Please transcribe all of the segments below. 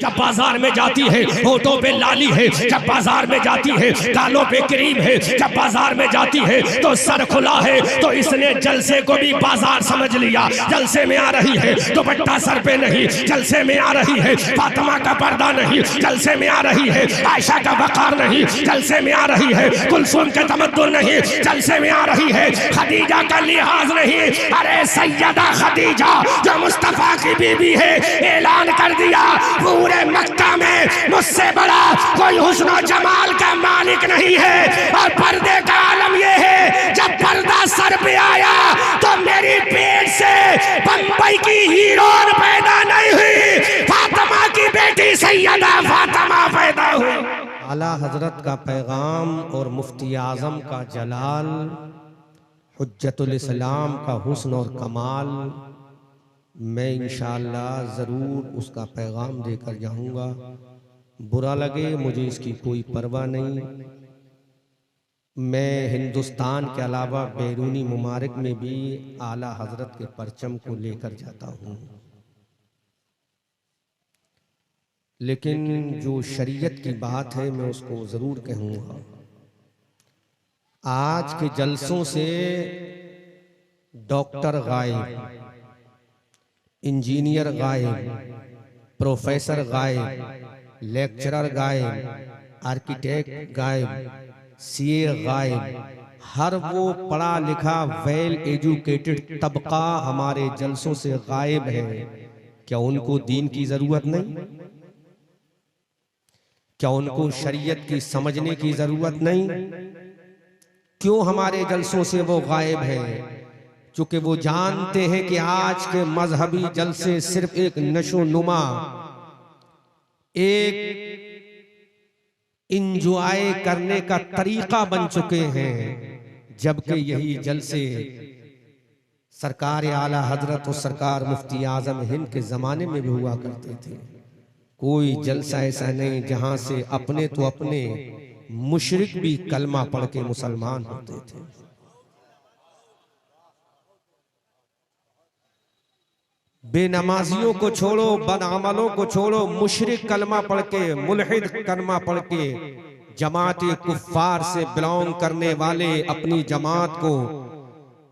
जब बाजार में जाती है होठों पे लाली है, जब बाजार में जाती है गालों पे क्रीम है, जब बाजार में जाती है तो सर खुला है, तो इसने जलसे को भी बाजार समझ लिया। जलसे में आ रही है दुपट्टा सर पे नहीं, जलसे में आ रही है फातिमा का पर्दा नहीं, जलसे में आ रही है आयशा का वकार नहीं, जलसे में आ रही है कुलसुम के तमद्दुन नहीं, जलसे में आ रही है खदीजा का लिहाज नहीं। अरे सैयदा खदीजा जो मुस्तफा की बीबी है, ऐलान कर दिया पूरे मक्का में मुझसे बड़ा कोई हुस्न जमाल का मालिक नहीं है। और पर्दे का आलम यह है, जब पर्दा सर पे आया तो मेरी पेट से बंबई की हीरोइन पैदा नहीं हुई, फातिमा की बेटी सैयदा फातिमा पैदा हुई। आला हजरत का पैगाम और मुफ्ती आजम का जलाल, हुज्जतुल इस्लाम का हुस्न और कमाल, मैं इंशाअल्लाह ज़रूर उसका पैगाम देकर जाऊंगा। बुरा लगे मुझे इसकी कोई परवाह नहीं। मैं हिंदुस्तान के अलावा बैरूनी ममालिक में भी आला हजरत के परचम को लेकर जाता हूँ, लेकिन जो शरीयत की बात है मैं उसको ज़रूर कहूँगा। आज के जलसों से डॉक्टर गायब, इंजीनियर गायब, प्रोफेसर गायब, लेक्चरर गायब, आर्किटेक्ट गायब, सीए गायब, हर वो पढ़ा लिखा वेल एजुकेटेड तबका हमारे जलसों से गायब है। क्या उनको दीन की जरूरत नहीं? क्या उनको शरीयत की समझने की जरूरत नहीं? क्यों हमारे जलसों से वो गायब है? क्योंकि वो जानते हैं कि आज के मजहबी जलसे सिर्फ एक नशो नुमा, एक इंजॉय करने का तरीका बन चुके हैं, जबकि यही जलसे सरकार आला हजरत और सरकार मुफ्ती आजम हिंद के जमाने में भी हुआ करते थे। कोई जलसा ऐसा नहीं जहां से अपने तो अपने मुशरिक भी कलमा पढ़ के मुसलमान होते थे। बेनमाजियों को छोड़ो, बदअमलों को छोड़ो, मुशरिक कलमा पढ़ के, मुल्हिद कलमा पढ़ के, जमात कुफ्फार से बिलोंग करने वाले अपनी जमात को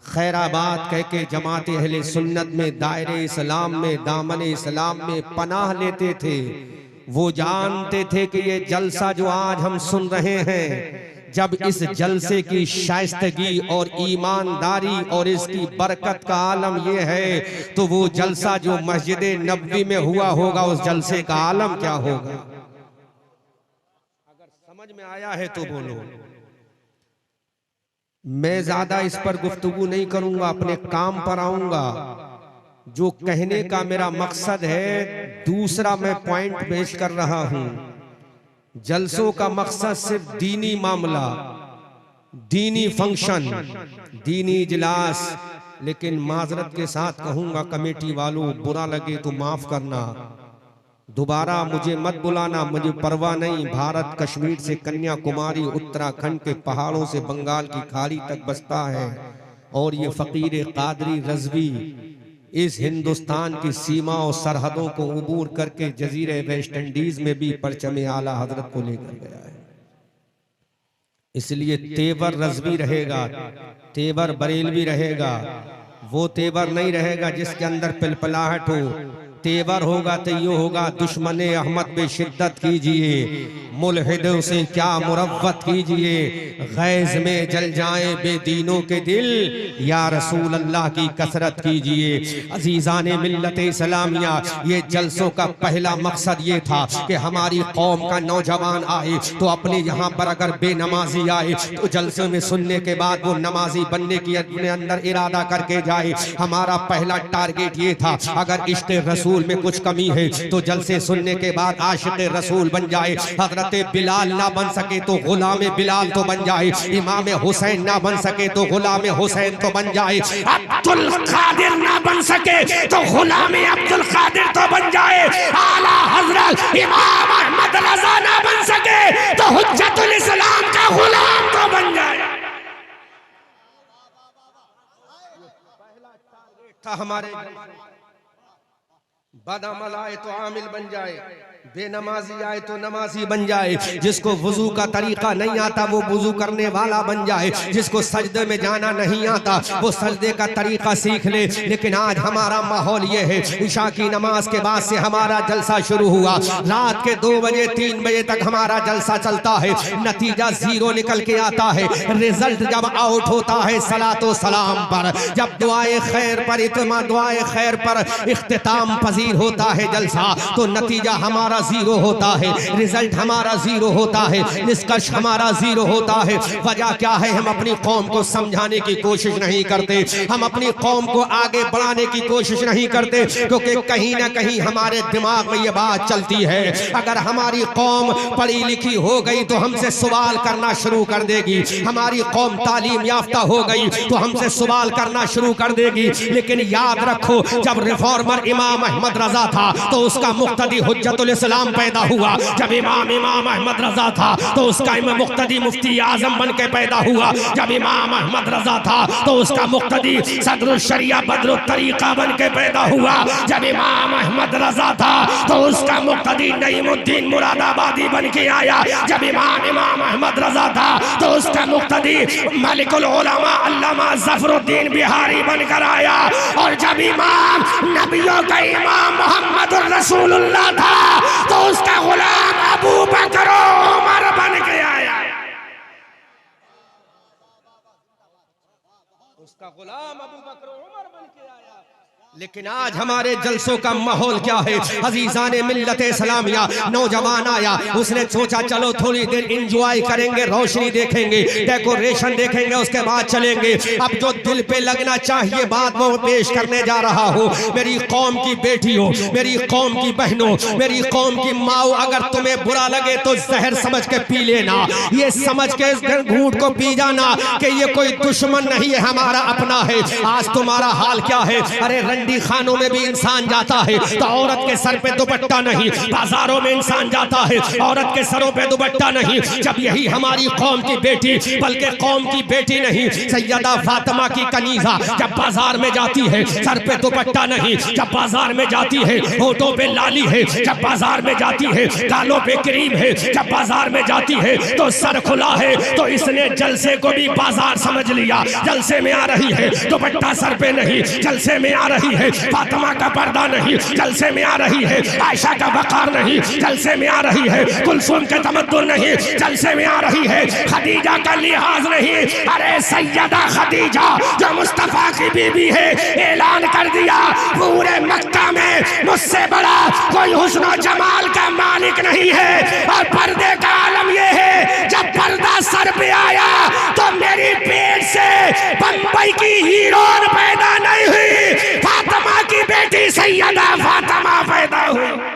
खैराबाद कह के जमात अहले सुन्नत में, दायरे इस्लाम में, दामन इस्लाम में पनाह लेते थे। वो जानते थे कि ये जलसा जो आज हम सुन रहे हैं, जब इस जलसे की शाइस्तगी और ईमानदारी और इसकी बरकत का आलम ये है, तो वो जलसा जो मस्जिद नबवी में हुआ होगा, उस जलसे का आलम क्या होगा? अगर समझ में आया है तो बोलो। मैं ज्यादा इस पर गुफ्तगू नहीं करूंगा, अपने काम पर आऊंगा। जो कहने का मेरा मकसद है, दूसरा मैं पॉइंट पेश कर रहा हूं। जलसों का मकसद सिर्फ दीनी मामला, दीनी फंक्शन, दीनी इजलास। लेकिन माजरत के साथ कहूंगा कमेटी वालों, बुरा लगे तो माफ करना, दोबारा मुझे मत बुलाना, मुझे परवाह नहीं। भारत कश्मीर से कन्याकुमारी, उत्तराखंड के पहाड़ों से बंगाल की खाड़ी तक बसता है, और ये फकीर कादरी रज़वी इस हिंदुस्तान की सीमा और सरहदों को उबूर करके जजीरे वेस्ट इंडीज में भी परचम आला हजरत को लेकर गया है। इसलिए तेवर रज़वी रहेगा, तेवर बरेलवी रहेगा। वो तेवर नहीं रहेगा जिसके अंदर पिलपलाहट हो। तेवर होगा तो ये होगा, दुश्मने अहमद पे शिद्दत कीजिए, मुल्हिदों से क्या मुरव्वत कीजिए, गैज़ में जल जाए बेदीनों के दिल, या रसूल अल्लाह की कसरत कीजिए। अजीज़ाने मिल्लत इस्लामिया, ये जलसों का पहला मकसद ये था कि हमारी कौम का नौजवान आए तो अपने यहाँ पर अगर बेनमाजी आए तो जलसे में सुनने के बाद वो नमाजी बनने की अपने अंदर इरादा करके जाए। हमारा पहला टारगेट ये था, अगर इश्क़ रसूल में कुछ कमी है तो जलसे सुनने के बाद आशिक़ रसूल बन जाए। हजरत बिलाल ना बन सके तो गुलाम बिलाल तो बन जाए, इमाम हुसैन ना बन सके तो गुलाम हुसैन तो बन जाए, अब्दुल कादिर ना बन सके तो गुलाम अब्दुल कादिर तो बन जाए, आला हजरत इमाम अहमद रज़ा ना बन सके तो हुज्जतुल इस्लाम का गुलाम तो बन जाए। पहला टारगेट था हमारे, बदअमल आए तो आमिल बन जाए, बेनमाजी आए तो नमाजी बन जाए, जिसको वुजू का तरीका नहीं आता वो वुजू करने वाला बन जाए, जिसको सजदे में जाना नहीं आता वो सजदे का तरीका सीख ले। लेकिन आज हमारा माहौल ये है, ईशा की नमाज के बाद से हमारा जलसा शुरू हुआ, रात के 2 बजे 3 बजे तक हमारा जलसा चलता है, नतीजा 0 निकल के आता है। रिजल्ट जब आउट होता है सलातो सलाम पर, जब दुआए खैर पर इत्मा दुआए खैर पर इख्तिताम पजीर होता है जलसा, तो नतीजा हमारा 0 होता है, रिजल्ट हमारा 0 होता है, निष्कर्ष हमारा 0 होता है। वजह क्या है? हम अपनी कौम को समझाने की कोशिश नहीं करते, हम अपनी कौम को आगे बढ़ाने की कोशिश नहीं करते, क्योंकि कहीं ना कहीं हमारे दिमाग में ये बात चलती है, अगर हमारी कौम पढ़ी लिखी हो गई तो हमसे सवाल करना शुरू कर देगी, हमारी कौम तालीम याफ्ता हो गई तो हमसे सवाल करना शुरू कर देगी। लेकिन याद रखो, जब रिफॉर्मर इमाम अहमद रजा था तो उसका मुक्तदी हुज्जतुल इस्लाम पैदा हुआ, जब इमाम अहमद रजा था तो उसका मुक्तदी मुफ्ती आजम बन के पैदा हुआ, जब इमाम अहमद रजा था तो उसका मुक्तदी सदरुल शरिया बदरुल तरीका बन के पैदा हुआ, जब इमाम अहमद रजा था तो उसका मुक्तदी नईमुद्दीन मुरादाबादी बन के आया, जब इमाम अहमद रजा था तो उसका मुक्तदी मलिकुल उलमा अल्लामा ज़फरुद्दीन बिहारी बनकर आया, और जब इमाम नबियों का इमाम मोहम्मदुर रसूलुल्लाह था तो उसका गुलाम अबू बकर उमर बन के आया, उसका गुलाम अबू बकर उमर बन के आया। लेकिन आज हमारे जलसों का माहौल क्या है? अजीजाने मिल्लत इस्लामिया, नौजवान आया, उसने सोचा चलो थोड़ी देर इंजॉय करेंगे, रोशनी देखेंगे, डेकोरेशन देखेंगे, उसके बाद चलेंगे। अब जो दिल पे लगना चाहिए बात वो पेश करने जा रहा हूँ। मेरी कौम की बेटियों, मेरी कौम की बहनों, मेरी कौम की माओ, अगर तुम्हें बुरा लगे तो जहर समझ के पी लेना, ये समझ के घूंट को पी जाना कि ये कोई दुश्मन नहीं है, हमारा अपना है। आज तुम्हारा हाल क्या है? अरे रंडी खानों में भी इंसान जाता है तो औरत के सर पे दुपट्टा नहीं, बाजारों में इंसान जाता है औरत के सरों पे दुपट्टा नहीं। जब यही हमारी कौम की बेटी, बल्कि कौम की बेटी नहीं, सैयदा फातिमा की कनीजा जब बाजार में जाती है सर पे दुपट्टा नहीं, जब बाजार में जाती है होठों पे लाली है, जब बाजार में जाती है गालों पे क्रीम है, जब बाजार में जाती है तो सर खुला है, तो इसने जलसे को भी बाजार समझ लिया, जलसे में आ रही है, दुपट्टा सर पे नहीं, जलसे में आ रही है, फातिमा का पर्दा नहीं, जलसे में आ रही है, आयशा का वकार नहीं, जलसे में आ रही है, कुलसुम के तमद्दुन नहीं, जलसे में आ रही है, खदीजा का लिहाज नहीं। अरे सैयदा खदीजा जो मुस्तफा की बीबी है, ऐलान कर दिया पूरे मक्का में मुझसे बड़ा कोई हुस्न और जमाल का मालिक नहीं है। और पर्दे का आलम यह है, जब पर्दा सर पे आया तो मेरी पेट से बंबई की हीरोइन पैदा नहीं हुई, फातिमा की बेटी सैयदा फातिमा पैदा हुई।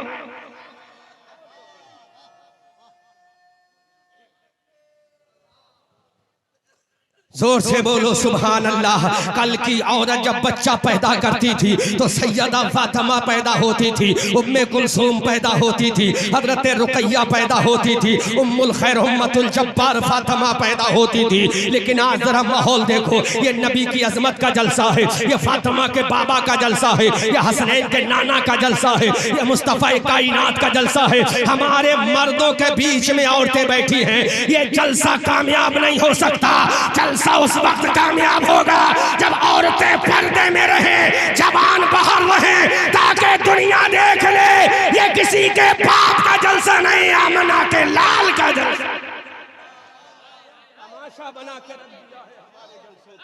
जोर से बोलो सुभान अल्लाह। कल की औरत जब बच्चा पैदा करती थी तो सैयदा फातिमा पैदा होती थी, उम्मे कुलसूम पैदा होती थी, हजरत रुकैया पैदा होती थी, उम्मुल खैर उम्मतुल जब्बार फातिमा पैदा होती थी। लेकिन आज जरा माहौल देखो, ये नबी की अजमत का जलसा है, ये फातिमा के बाबा का जलसा है, ये हसनैन के नाना का जलसा है, ये मुस्तफा कायनात का जलसा है। हमारे मर्दों के बीच में औरतें बैठी हैं, ये जलसा कामयाब नहीं हो सकता। जलसा उस वक्त कामयाब होगा जब औरतें पर्दे में रहे, जबान बाहर रहे, ताकि दुनिया देख ले ये किसी के बाप का जलसा नहीं, आमना के लाल का जलसा। तमाशा बना के रख दिया है हमारे जलसों को।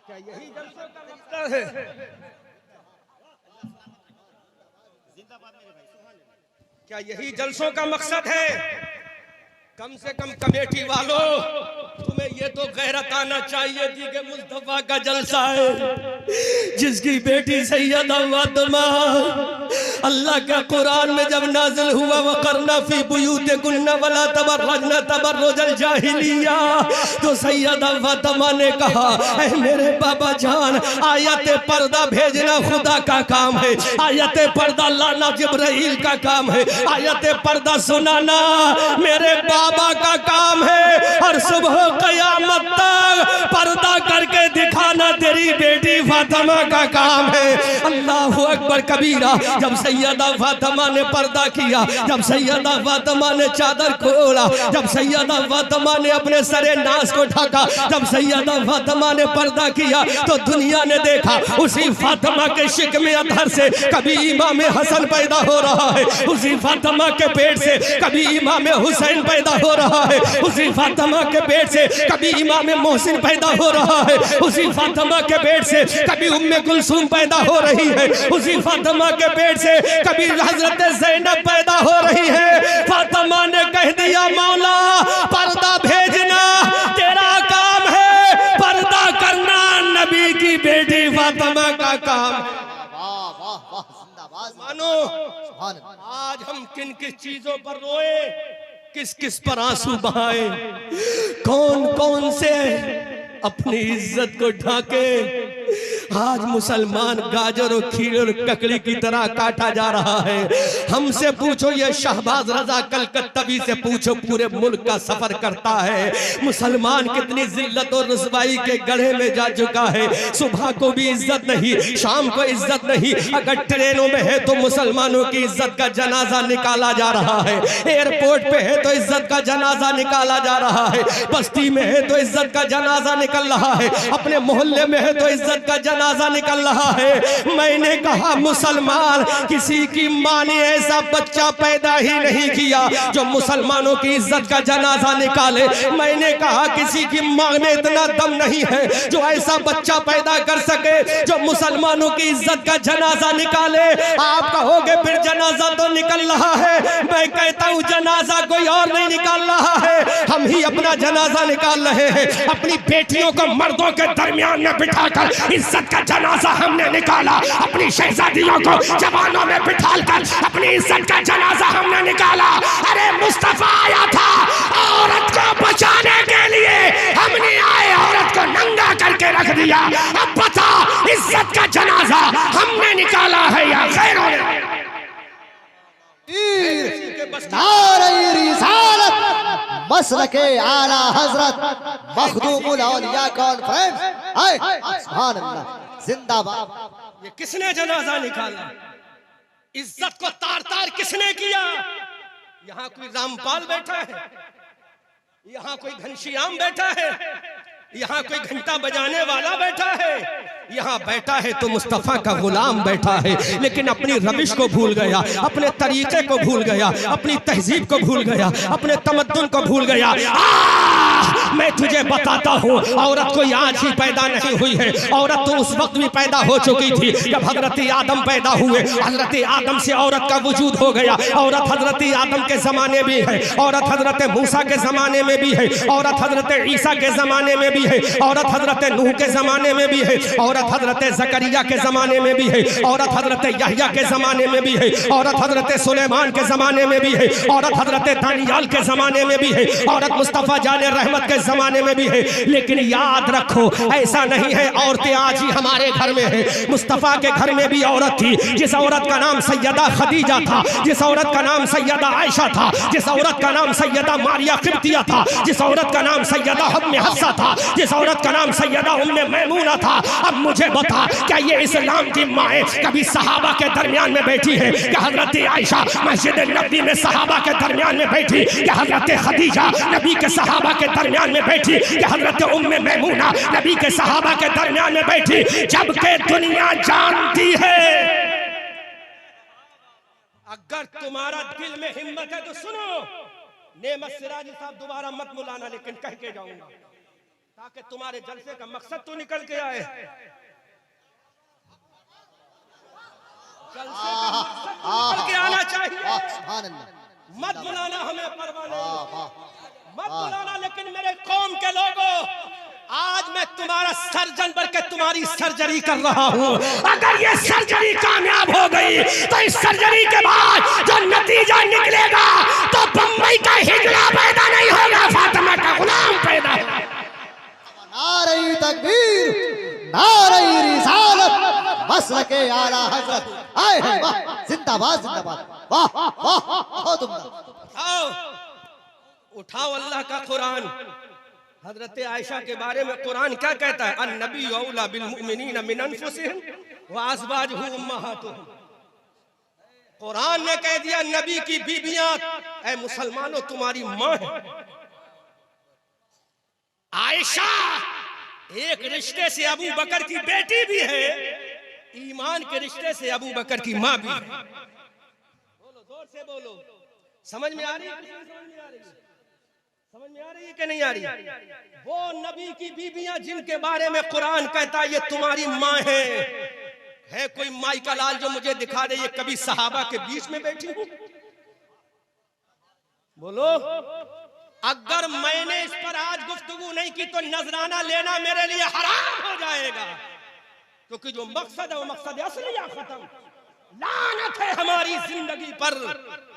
क्या यही जलसों का मकसद है? क्या यही जलसों का मकसद है? कम से कम कमेटी वालों, तुम्हें ये तो गैरत आना चाहिए थी कि मुस्तफा का जलसा है, जिसकी बेटी सैयदा फातिमा, अल्लाह का कुरान में जब नाजिल हुआ वक़रना फी बुयूतिकुन्ना वला तबर्रजना तबर्रुजल जाहिलिया, तो सैयदा फातिमा ने कहा ऐ मेरे बाबा जान, आयत पर्दा भेजना खुदा का काम है, आयत पर्दा लाना जिब्राइल का काम है, आयत पर्दा सुनाना मेरे बाबा का काम है, और सुबह कयामत तक पर्दा करके दिखाना तेरी बेटी फातिमा का काम है। अल्लाहु अकबर कबीरा। जब सैयदा फातिमा ने पर्दा किया, जब सैयदा फातिमा ने चादर खोला, जब सैयदा फातिमा ने अपने सरे नाज को ढका, जब सैयदा फातिमा ने पर्दा किया तो दुनिया ने देखा उसी फातिमा के शिकमे अतहर से कभी इमाम हसन पैदा हो रहा है, उसी फातिमा के पेट से कभी इमाम हुसैन पैदा हो रहा है, उसी फातिमा के पेट से कभी इमाम मोहसिन पैदा हो रहा है, उसी फातिमा के पेट से कभी उम्मे कुलसूम पैदा हो रही है, उसी फातिमा के पेट से कभी हजरत ज़ैनब पैदा हो रही है। फातिमा ने कह दिया मौला पर्दा भेजना तेरा काम है, पर्दा करना नबी की बेटी फातिमा का काम है। मानो आज हम किन किस चीजों पर रोए, किस किस पर आंसू बहाए, कौन कौन से अपनी इज्जत को ढाके। आज मुसलमान गाजर और खीर और ककड़ी की तरह काटा जा रहा है। हमसे पूछो ये शहबाज रजा कलकत्तवी से पूछो, पूरे मुल्क का सफर करता है। मुसलमान कितनी जिल्लत और रुसवाई के गड्ढे में जा चुका है। सुबह को भी इज्जत नहीं, शाम को इज्जत नहीं, अगर ट्रेनों में है तो मुसलमानों की इज्जत का जनाजा निकाला जा रहा है, एयरपोर्ट पे है तो इज्जत का जनाजा निकाला जा रहा है, बस्ती में है तो इज्जत का जनाजा निकल रहा है, अपने मोहल्ले में है तो इज्जत का जनाजा निकल रहा है। मैंने कहा मुसलमान किसी की माँ ने ऐसा बच्चा पैदा ही नहीं किया जो मुसलमानों की इज्जत का जनाजा निकाले। मैंने कहा किसी की माँ में इतना दम नहीं है जो ऐसा बच्चा पैदा कर सके जो मुसलमानों की इज्जत का जनाजा निकाले। आप कहोगे फिर जनाजा तो निकल रहा है, मैं कहता हूँ जनाजा कोई और नहीं निकाल रहा है, हम ही अपना जनाजा निकाल रहे हैं। अपनी बेटियों को मर्दों के दरमियान में बिठाकर इज्जत का जनाजा हमने निकाला, अपनी शहजादियों को जवानों में बिठाकर अपनी इज्जत का जनाजा हमने निकाला। अरे मुस्तफा आया था औरत को बचाने के लिए, हमने आए औरत को नंगा करके रख दिया। अब बता इज्जत का जनाजा हमने निकाला है या गैरों ने? नारे रिसालत मसलके आला हजरत मखदूमुल औलिया कॉन्फ्रेंस, सुभान अल्लाह, जिंदाबाद। ये किसने जनाजा निकाला? इज्जत को तार तार किसने किया? यहाँ कोई रामपाल बैठा है, यहाँ कोई घनश्याम बैठा है, यहाँ कोई घंटा बजाने वाला बैठा है, यहाँ बैठा है तो मुस्तफा का गुलाम बैठा है, लेकिन अपनी रविश को भूल गया, अपने तरीके को भूल गया, अपनी तहजीब को भूल गया, अपने तमद्दुन को भूल गया। मैं तुझे बताता हूँ औरत कोई आज ही पैदा नहीं हुई है, औरत तो उस वक्त भी पैदा हो चुकी थी जब हजरत आदम पैदा हुए। हजरत आदम से औरत का वजूद हो गया। औरत हजरत आदम के जमाने भी है, औरत हजरत मूसा के जमाने में भी है, औरत हजरत ईसा के जमाने में भी है, औरत हजरत नूह के जमाने में भी है, औरत हजरत जकरिया के जमाने में भी है, औरत हजरत यहया के जमाने में भी है, औरत हजरत सुलेमान के जमाने में भी है, औरत हजरत दानियाल के जमाने में भी है, औरत मुस्तफा जाने रहमत के जमाने में भी है। लेकिन याद रखो ऐसा नहीं है औरतें आज ही हमारे घर में है। मुस्तफा के घर में भी औरत थी, जिस औरत का नाम सैयदा खदीजा था, जिस औरत का नाम सैयदा आयशा था, जिस औरत का नाम सैयदा मारिया किब्तिया था, जिस औरत का नाम सैयदा उम्मे हफ्सा था, जिस औरत का नाम सैयदा उम्मे मैमूना था। अब मुझे बता क्या ये इस्लाम की माएँ कभी सहाबा के दरमियान में बैठी है? क्या हजरत आयशा मस्जिद नबी में सहाबा के दरमियान में बैठी? क्या हजरत खदीजा नबी के सहाबा के दरमियान में बैठी? क्या हजरत उम्मे मैमूना नबी के सहाबा के दरमियान में बैठी? जबकि दुनिया जानती है। अगर तुम्हारा दिल में हिम्मत है तो सुनो, नेमत सिराजी साहब दोबारा मत बुलाना, लेकिन कह के जाऊंगा ताकि तुम्हारे जलसे का मकसद तो निकल के आए। जलसे का मकसद तो निकल के आना चाहिए। मत बुलाना हमें, परवाने मत बुलाना। लेकिन मेरे कौम के लोगों, आज मैं तुम्हारा सर्जन बनकर तुम्हारी सर्जरी कर रहा हूँ। अगर ये सर्जरी कामयाब हो गई तो इस सर्जरी के बाद जो नतीजा निकलेगा तो बम्बई का हिजड़ा पैदा नहीं होगा, फातिमा का गुलाम पैदा होगा। नारे तकबीर, नारे रिसालत मसलके आला हजरत, आए हैं, वाह, जिंदाबाद जिंदाबाद, वाह वाह, बहुत उम्दा। आओ उठाओ अल्लाह का कुरान। हजरत आयशा के बारे में कुरान क्या कहता है? अन्नबी औला बिल मुमिनीन मिन अनफुसिहिम व अज़वाजुहु उम्महातुहुम। कुरान ने कह दिया नबी की बीबियां, ऐ मुसलमानों तुम्हारी मां है। आयशा एक रिश्ते से अबू बकर की बेटी भी है, ईमान के रिश्ते से अबू बकर की मां भी है। बोलो, जोर से बोलो। समझ में आ रही है? समझ में आ रही है कि नहीं आ रही? वो नबी की बीबियां जिनके बारे में कुरान कहता है ये तुम्हारी मां है कोई माई का लाल जो मुझे दिखा दे ये कभी सहाबा के बीच में बैठी हूं? बोलो। अगर मैंने इस पर आज गुफ्तगू नहीं की तो नजराना लेना मेरे लिए हराम हो जाएगा, क्योंकि जो मकसद है वो मकसद असली खत्म। लानत है हमारी जिंदगी पर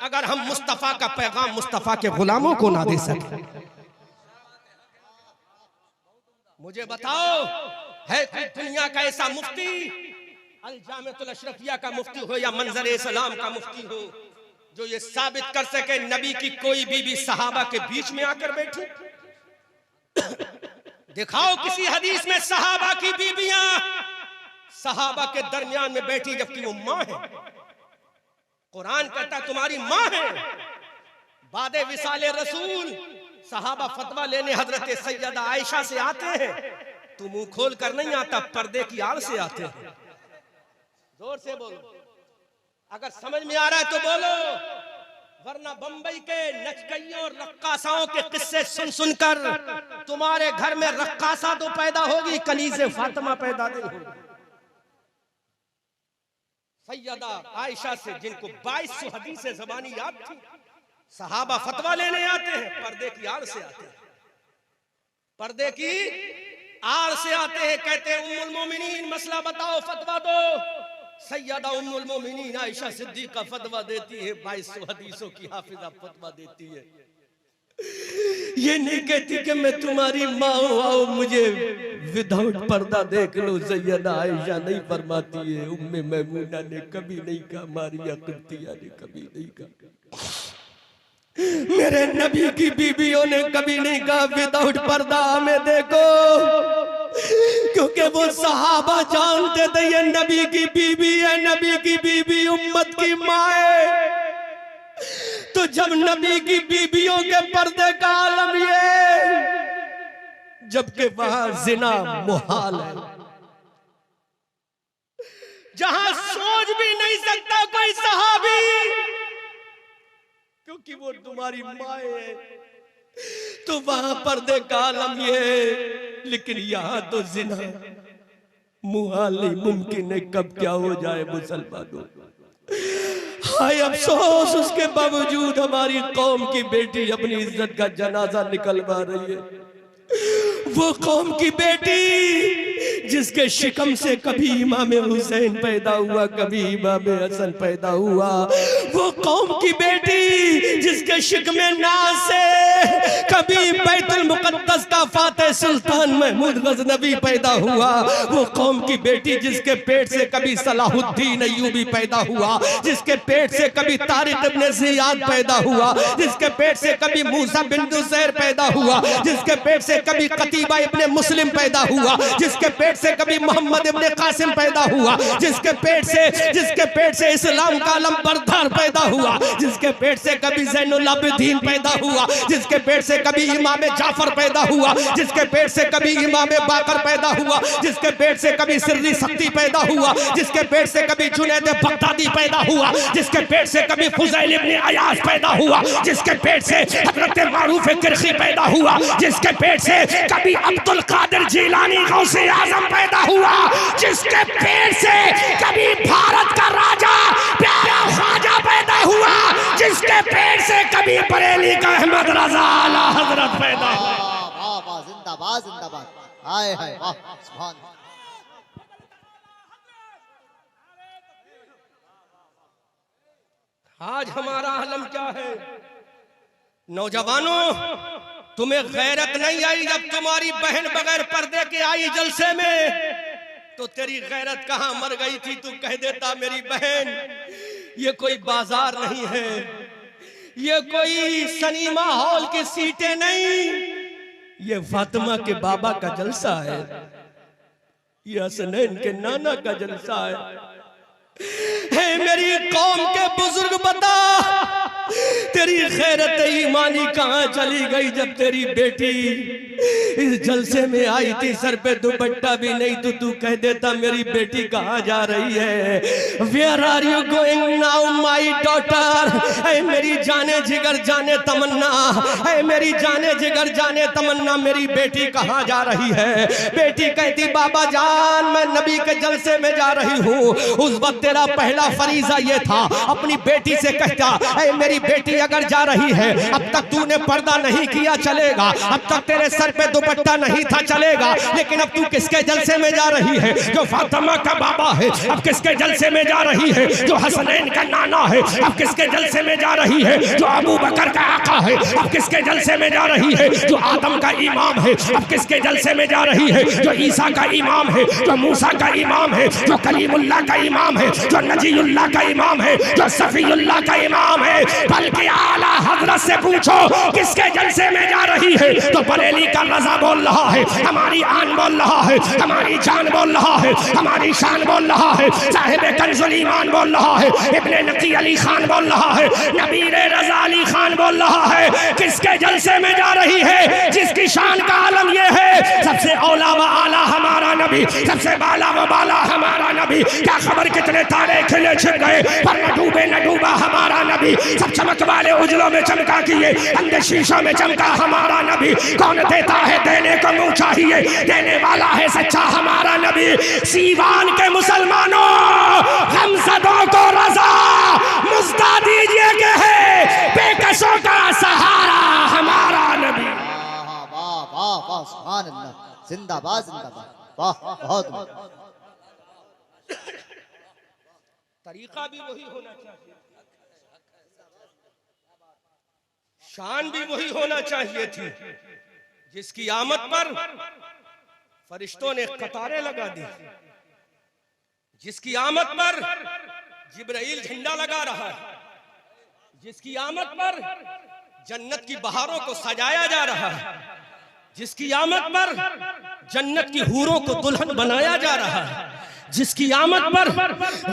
अगर हम मुस्तफा का पैगाम मुस्तफा के गुलामों को ना दे सके। मुझे बताओ, है कोई दुनिया का ऐसा मुफ्ती, अल-जामिअतुल अशरफिया का मुफ्ती हो या मंजर इस्लाम का मुफ्ती हो, जो ये साबित कर सके नबी की कोई बीबी सहाबा के बीच में आकर बैठी? दिखाओ किसी हदीस में सहाबा की बीबियां सहाबा के दरमियान में बैठी जबकि वो मां है। कुरान कहता तुम्हारी मां है। बादे विसाले रसूल सहाबा फतवा लेने हजरत सैयदा आयशा से आते हैं तो मुंह खोल कर नहीं आता, पर्दे की आड़ से आते हैं। जोर से बोलो, अगर समझ में आ रहा है तो बोलो, वरना बंबई के नचकइयों और रक्कासाओं के किस्से सुन सुनकर तुम्हारे घर में रक्कासा तो पैदा होगी, कनीज़े फातिमा पैदा नहीं होगी। सैयदा आयशा से जिनको 2200 हदीसें ज़बानी याद थी, सहाबा फतवा लेने आते हैं, पर्दे की आड़ से आते हैं, पर्दे की आड़ से आते हैं। कहते हैं उम्मुल मोमिनीन मसला बताओ, फतवा दो। सैयदा उम्मुल मोमिनीन आयशा सिद्दीका फतवा देती है, 2200 हदीसों की हाफिजा फतवा देती है। ये नहीं कहती कि मैं तुम्हारी माँ हूँ, आओ मुझे विदाउट पर्दा देख लो। सैयदा आयशा नहीं फरमाती है, उम्मे मैमूना ने कभी नहीं कहा, मारिया कुर्तिया ने कभी नहीं कहा, मेरे नबी की बीबियों ने कभी नहीं कहा विदाउट पर्दा हमें देखो, क्योंकि वो सहाबा जानते थे ये नबी की बीबी है, नबी की बीबी उम्मत की माँ है। तो जब नबी की बीबियों के पर्दे का आलम ये, जबकि वहां जिना मुहाल है, जहां सोच भी नहीं सकता कोई सहाबी, क्योंकि वो तुम्हारी माँ है, तो वहां पर्दे का आलम ये है। लेकिन यहां तो जिना मुहाल नहीं, मुमकिन है कब क्या हो जाए मुसलमानों। हाय अफसोस, उसके बावजूद हमारी कौम की बेटी अपनी इज्जत का जनाजा निकलवा रही है। वो कौम की बेटी जिसके शिकम से कभी इमाम हुसैन पैदा हुआ, कभी इमाम हसन पैदा हुआ। वो कौम की बेटी जिसके शिकम नाज से कभी बैतुल मुकद्दस का फातिह सुल्तान महमूद गजनवी पैदा हुआ। वो कौम की बेटी जिसके पेट से कभी सलाहुद्दीन अय्यूबी पैदा हुआ, जिसके पेट से कभी तारिक इब्न ज़ियाद पैदा हुआ, जिसके पेट से कभी मूसा बिन नुसैर पैदा हुआ, जिसके पेट से कभी कतीबा इब्ने मुस्लिम पैदा हुआ, जिसके पेट से कभी मोहम्मद इब्ने कासिम पैदा हुआ, जिसके पेट से इस्लाम का आलम बरदार पैदा हुआ, जिसके पेट से कभी ज़ैनुल आबिदीन पैदा हुआ, जिसके पेट से कभी इमाम जाफर पैदा हुआ, जिसके पेट से कभी इमाम बाकर पैदा हुआ, जिसके पेट से कभी सिर्री सख्ती पैदा हुआ, जिसके पेट से कभी जुनैद बगदादी पैदा हुआ, जिसके पेट से कभी फुज़ैल इब्ने अयाज पैदा हुआ, जिसके पेट से हज़रत मारूफ किरखी पैदा हुआ, जिसके पेट से कभी अब्दुल कादिर जिलानी गौसे आजम पैदा हुआ, जिसके पेट से कभी भारत का राजा प्यारा ख्वाजा पैदा हुआ, जिसके पेट से कभी बरेली का अहमद रजा आला हजरत पैदा हुआ। वाह वाह, जिंदाबाद जिंदाबाद, हाय हाय वाह, सुभान। आज हमारा आलम क्या है? नौजवानों, तुम्हें गैरत नहीं आई जब तुम्हारी बहन बगैर पर्दे के आई जलसे में? तो तेरी गैरत कहां मर गई थी? तू कह देता मेरी बहन ये कोई बाजार नहीं है, ये कोई सिनेमा हॉल की सीटें नहीं, ये फातिमा के बाबा का जलसा है, ये हसनैन के नाना का जलसा है। है मेरी कौम के बुजुर्ग बता तेरी गैरत ईमानी कहाँ चली गई जब तेरी बेटी इस जलसे में आई थी, सर पे दुपट्टा भी नहीं तो तू कह देता मेरी बेटी कहाँ जा रही है। Where are you going now my daughter? ऐ मेरी जाने जिगर जाने तमन्ना, ऐ मेरी जाने जिगर जाने तमन्ना, मेरी बेटी कहाँ जा रही है। बेटी कहती बाबा जान मैं नबी के जलसे में जा रही हूँ। उस वक्त तेरा पहला फरीजा ये था, अपनी बेटी से कहता ऐ मेरी बेटी अगर जा रही है, अब तक तूने पर्दा नहीं किया चलेगा, अब तक तेरे सर पे दुपट्टा नहीं था चलेगा, लेकिन अब तू किसके जलसे में जा रही है? जो फातिमा का बाबा है। अब किसके जलसे में जा रही है? जो हसनैन का नाना है। अब किसके जलसे में जा रही है? जो अबू बकर का आका है। अब किसके जलसे में जा रही है? जो आदम का इमाम है। अब किसके जलसे में जा रही है? जो ईसा का इमाम है, जो मूसा का इमाम है, जो कलीमुल्लाह का इमाम है, जो नजीउल्लाह का इमाम है, जो सफीउल्लाह का इमाम है। बल्कि आला हजरत से पूछो किसके जलसे में जा रही है, तो बरेली का रजा बोल रहा है, हमारी आन बोल रहा है, हमारी जान बोल रहा है, हमारी शान बोल रहा है, साहिब कंजुल ईमान बोल रहा है, इब्ने नकी अली खान बोल रहा है, नबीर रजा अली खान बोल रहा है। किसके जलसे में जा रही है? जिसकी शान का आलम ये है सबसे औला व आला हमारा नबी, सबसे बाला व बाला हमारा नबी। क्या खबर कितने तारे खिले छिप गए पर न डूबे न डूबा हमारा नबी। सब चमक वाले उजलों में चमका किए, अंदर शीशों में चमका हमारा नबी। कौन देता है देने को मुंह चाहिए, देने वाला है सच्चा हमारा नबी। सीवान के मुसलमानों हमसदों को रजा मुस्ता दीजिए के है बेकसों का सहारा हमारा नबी। वाह वाह वाह सुभान अल्लाह, जिंदाबाद जिंदाबाद, वाह बहुत। तरीका भी वही होना चाहिए, शान भी वही होना चाहिए थी जिसकी आमद पर फरिश्तों ने कतारें लगा दी, जिसकी आमद पर जिब्राइल झंडा लगा रहा है, जिसकी आमद पर जन्नत की बहारों को सजाया जा रहा है, जिसकी आमद पर जन्नत की हूरों को दुल्हन बनाया जा रहा है, जिसकी आमद पर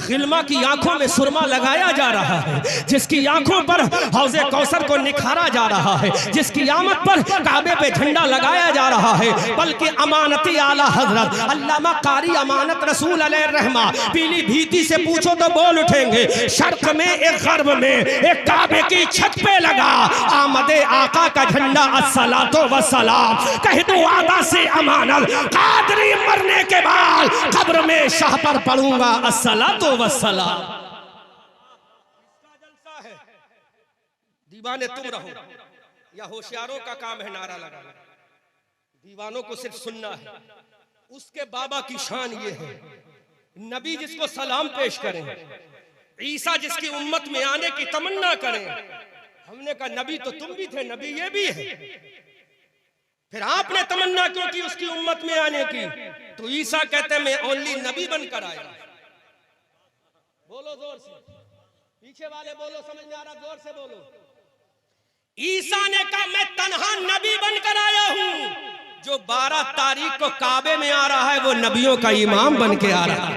गिल्मा की आंखों में सुरमा लगाया जा रहा है, जिसकी आंखों पर हौज़े कौसर को निखारा जा रहा है, जिसकी आमद पर काबे पे झंडा लगाया जा रहा है। बल्कि अमानती आला हजरत अल्लामा कारी अमानत रसूल अलैहि रहमा पीली भीती से पूछो तो बोल उठेंगे। शर्क में एक गर्ब में एक काबे की छत पे लगा आमदे आका का झंडा अस्सलातो वस्सलाम। कह दो आदा से अमानत कादरी मरने के बाद कब्र में शाह पर पढ़ूंगा अस्सलातो वस्सलाम। जलसा है दीवाने तुम रहो या होशियारों का काम है नारा लगाना, दीवानों को सिर्फ सुनना है। उसके बाबा की शान ये है, नबी जिसको सलाम पेश करें, ईसा जिसकी उम्मत में आने की तमन्ना करें। हमने कहा नबी तो तुम भी थे, नबी ये भी है, फिर आपने तमन्ना क्यों की उसकी उम्मत में आने की? तो ईसा कहते मैं ओनली नबी बनकर आया। बोलो जोर से, पीछे वाले बोलो, समझ में आ रहा? जोर से बोलो। ईसा ने कहा मैं तन्हा नबी बनकर आया हूं। जो 12 तारीख को काबे में आ रहा है वो नबियों का इमाम बन के आ रहा है।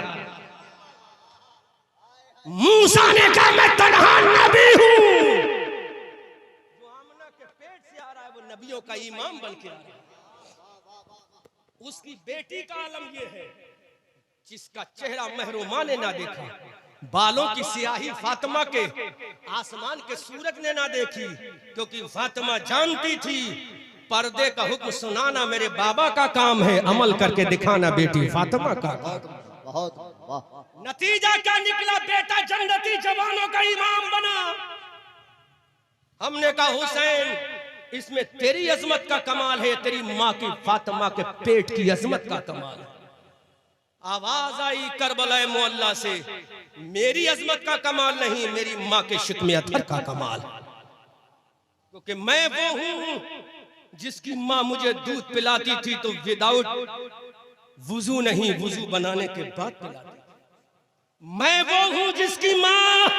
मूसा ने कहा मैं तन्हा नबी हूं। जो आमना के पेट से आ रहा है वो नबियों का इमाम बन के आ रहा है। उसकी बेटी का आलम ये है जिसका चेहरा महरुमा ने ना देखा, बालों की सियाही फातिमा के आसमान के सूरज ने ना देखी, क्योंकि फातिमा जानती थी पर्दे का हुक्म सुनाना मेरे बाबा का काम है, अमल करके दिखाना बेटी फातिमा का। बहुत वाह। नतीजा क्या निकला? बेटा जन्नती जवानों का इमाम बना। हमने कहा हुसैन इसमें तेरी अजमत का कमाल है, तेरी माँ की फातिमा के पेट की अजमत का कमाल है। आवाज आई करबला मोहल्ला से, मेरी अजमत का कमाल नहीं, मेरी माँ के शिकमे अथर का कमाल, क्योंकि मैं वो हूं जिसकी माँ मुझे दूध पिलाती थी तो विदाउट वुजू नहीं, वुजू बनाने के बाद पिलाती। मैं वो हूं जिसकी माँ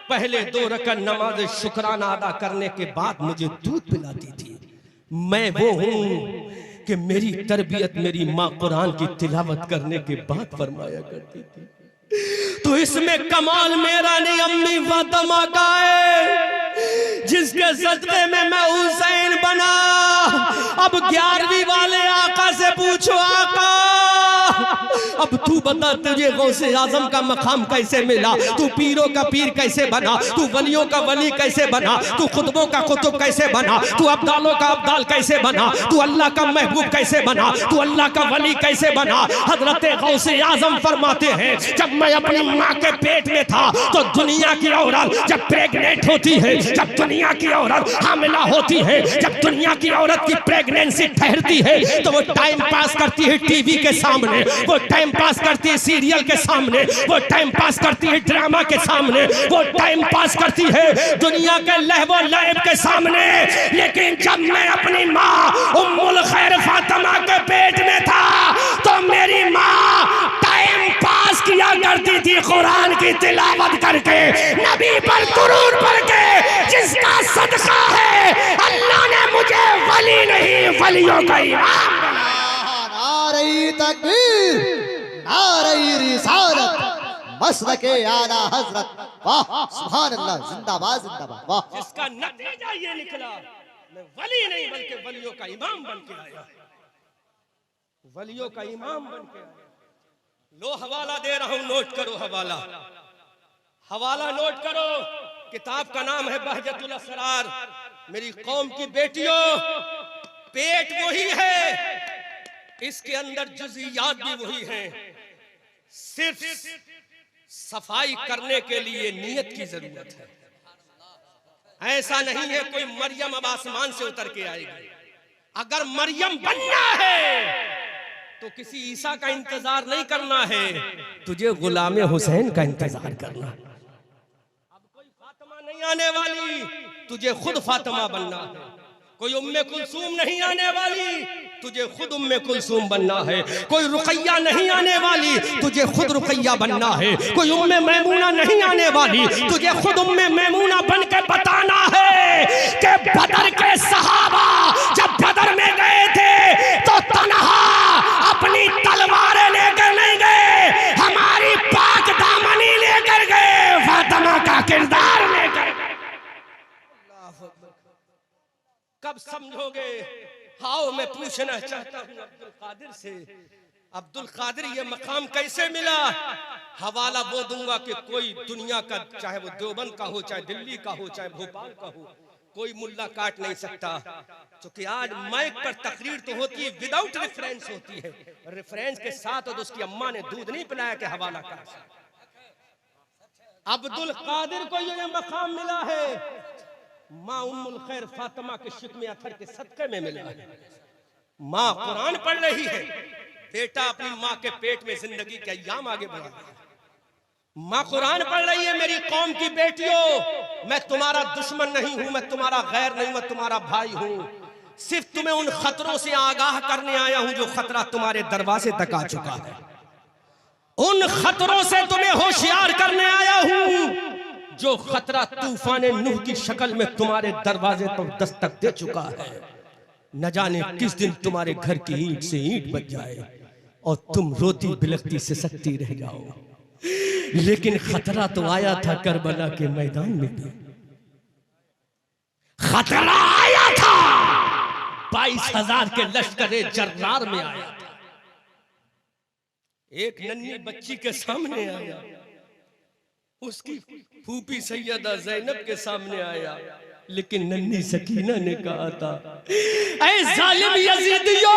पहले 2 रकात नमाज शुक्राना अदा करने के बाद मुझे दूध पिलाती थी। मैं वो हूं कि मेरी तरबियत मेरी माँ कुरान की तिलावत करने के बाद फरमाया करती थी। तो इसमें कमाल मेरा नहीं अम्मी फातिमा का है, जिसके सदक़े में मैं हुसैन बना। अब 11वीं वाले आका से पूछो, आका अब तू बता, तुझे गौसे आजम का मकाम कैसे मिला? तू पीरों का पीर कैसे बना? तू वलियों का वली कैसे बना? तू कुतुबों का कुतुब कैसे बना? तू अब्दालों का अब्दाल कैसे बना? तू अल्लाह का महबूब कैसे बना? तू अल्लाह का वली कैसे बना? हजरत गौसे आजम फरमाते हैं, जब मैं अपनी माँ के पेट में था तो दुनिया की औरत जब प्रेग्नेंट होती है, जब दुनिया की औरत हामिला होती है, जब दुनिया की औरत की प्रेगनेंसी ठहरती है तो वो टाइम पास करती है टीवी के सामने, वो टाइम पास करती है सीरियल के सामने, वो टाइम पास करती है ड्रामा के सामने, वो टाइम पास करती है दुनिया के लहवो लैब के सामने। लेकिन जब मैं अपनी माँ उम्मुल खैर फातिमा के पेट में था तो मेरी माँ टाइम पास किया करती थी कुरान की तिलावत करके, नबी पर दुरूद पढ़ के, जिसका सदका है अल्लाह ने मुझे वली नहीं वलियों का इमाम बनाया। नारे तकबीर, नारे रिसालत, मसलके आला हजरत, वाह सुभान अल्लाह, जिंदाबाद जिंदाबाद, वाह। जिसका नतीजा ये निकला, मैं वली नहीं बल्कि वलियों का इमाम बन के आया, वलियों का इमाम बन के आया। लो हवाला दे रहा हूं, नोट करो हवाला, हवाला नोट करो। किताब का नाम है बहजतुल असरार। मेरी कौम की बेटियों, पेट वही है, इसके अंदर जुज़ियात भी वही हैं, सिर्फ सफाई करने के लिए नियत की जरूरत है। ऐसा नहीं है कोई मरियम अब आसमान से उतर के आएगी। अगर मरियम बनना है तो किसी ईसा का इंतजार नहीं करना है, तुझे गुलाम हुसैन का इंतजार करना। अब कोई फातिमा नहीं आने वाली, तुझे खुद फातिमा बनना है। कोई उम्मे कुलसूम नहीं आने वाली, तुझे खुद उम्मे कुलसूम बनना है। कोई रुकैया नहीं आने वाली, तुझे खुद रुकैया बनना है। कोई उम्मे मैमूना नहीं आने वाली, तुझे खुद उम्मे मैमूना बन के बताना है कि बदर के सहाबा जब बदर में गए थे तो तन्हा अपनी तलवारें लेकर नहीं गए, हमारी पाक दामनी लेकर गए, फातिमा का किरदार लेकर गए। कब समझोगे? आओ मैं पूछना चाहता हूं अब्दुल कादिर से, अब्दुल कादिर ये मकाम कैसे मिला? हवाला वो दूंगा कि कोई दुनिया का, चाहे वो देवबंद का हो, चाहे दिल्ली का हो, चाहे भोपाल का हो, कोई मुल्ला काट नहीं सकता। क्योंकि आज माइक पर तकरीर तो होती है, विदाउट रेफरेंस होती है, रेफरेंस के साथ। और उसकी अम्मा ने दूध नहीं पिलाया कि हवाला का। अब्दुल कादिर को ये मकाम मिला है, माँ उम्मुल खैर फातिमा के शिकमे अथर के सदके में मिला है। माँ कुरान पढ़ रही है, बेटा अपनी माँ के पेट में जिंदगी के अय्याम आगे बढ़ा रहा है। माँ कुरान पढ़ रही है, मेरी कौम की बेटियों, मैं तुम्हारा दुश्मन नहीं हूं, मैं तुम्हारा गैर नहीं, मैं तुम्हारा भाई हूं। सिर्फ तुम्हें उन खतरों से आगाह करने आया हूं जो खतरा तुम्हारे दरवाजे तक आ चुका है। उन खतरों से तुम्हें होशियार करने आया हूं जो खतरा तूफान नूह की शक्ल में तुम्हारे दरवाजे पर दस्तक दे चुका है। न जाने किस दिन तुम्हारे घर की ईंट से ईंट बच जाए और तुम रोती बिलखती से सकती रह जाओ। लेकिन खतरा तो आया था करबला के मैदान में भी, खतरा आया था 22,000 के लश्करे जर्रार में आया था। एक नन्ही बच्ची के सामने आया, उसकी फूफी सैयदा जैनब के सामने आया, लेकिन नन्ही सकीना ने कहा था, ऐ जालिम यजीदियों,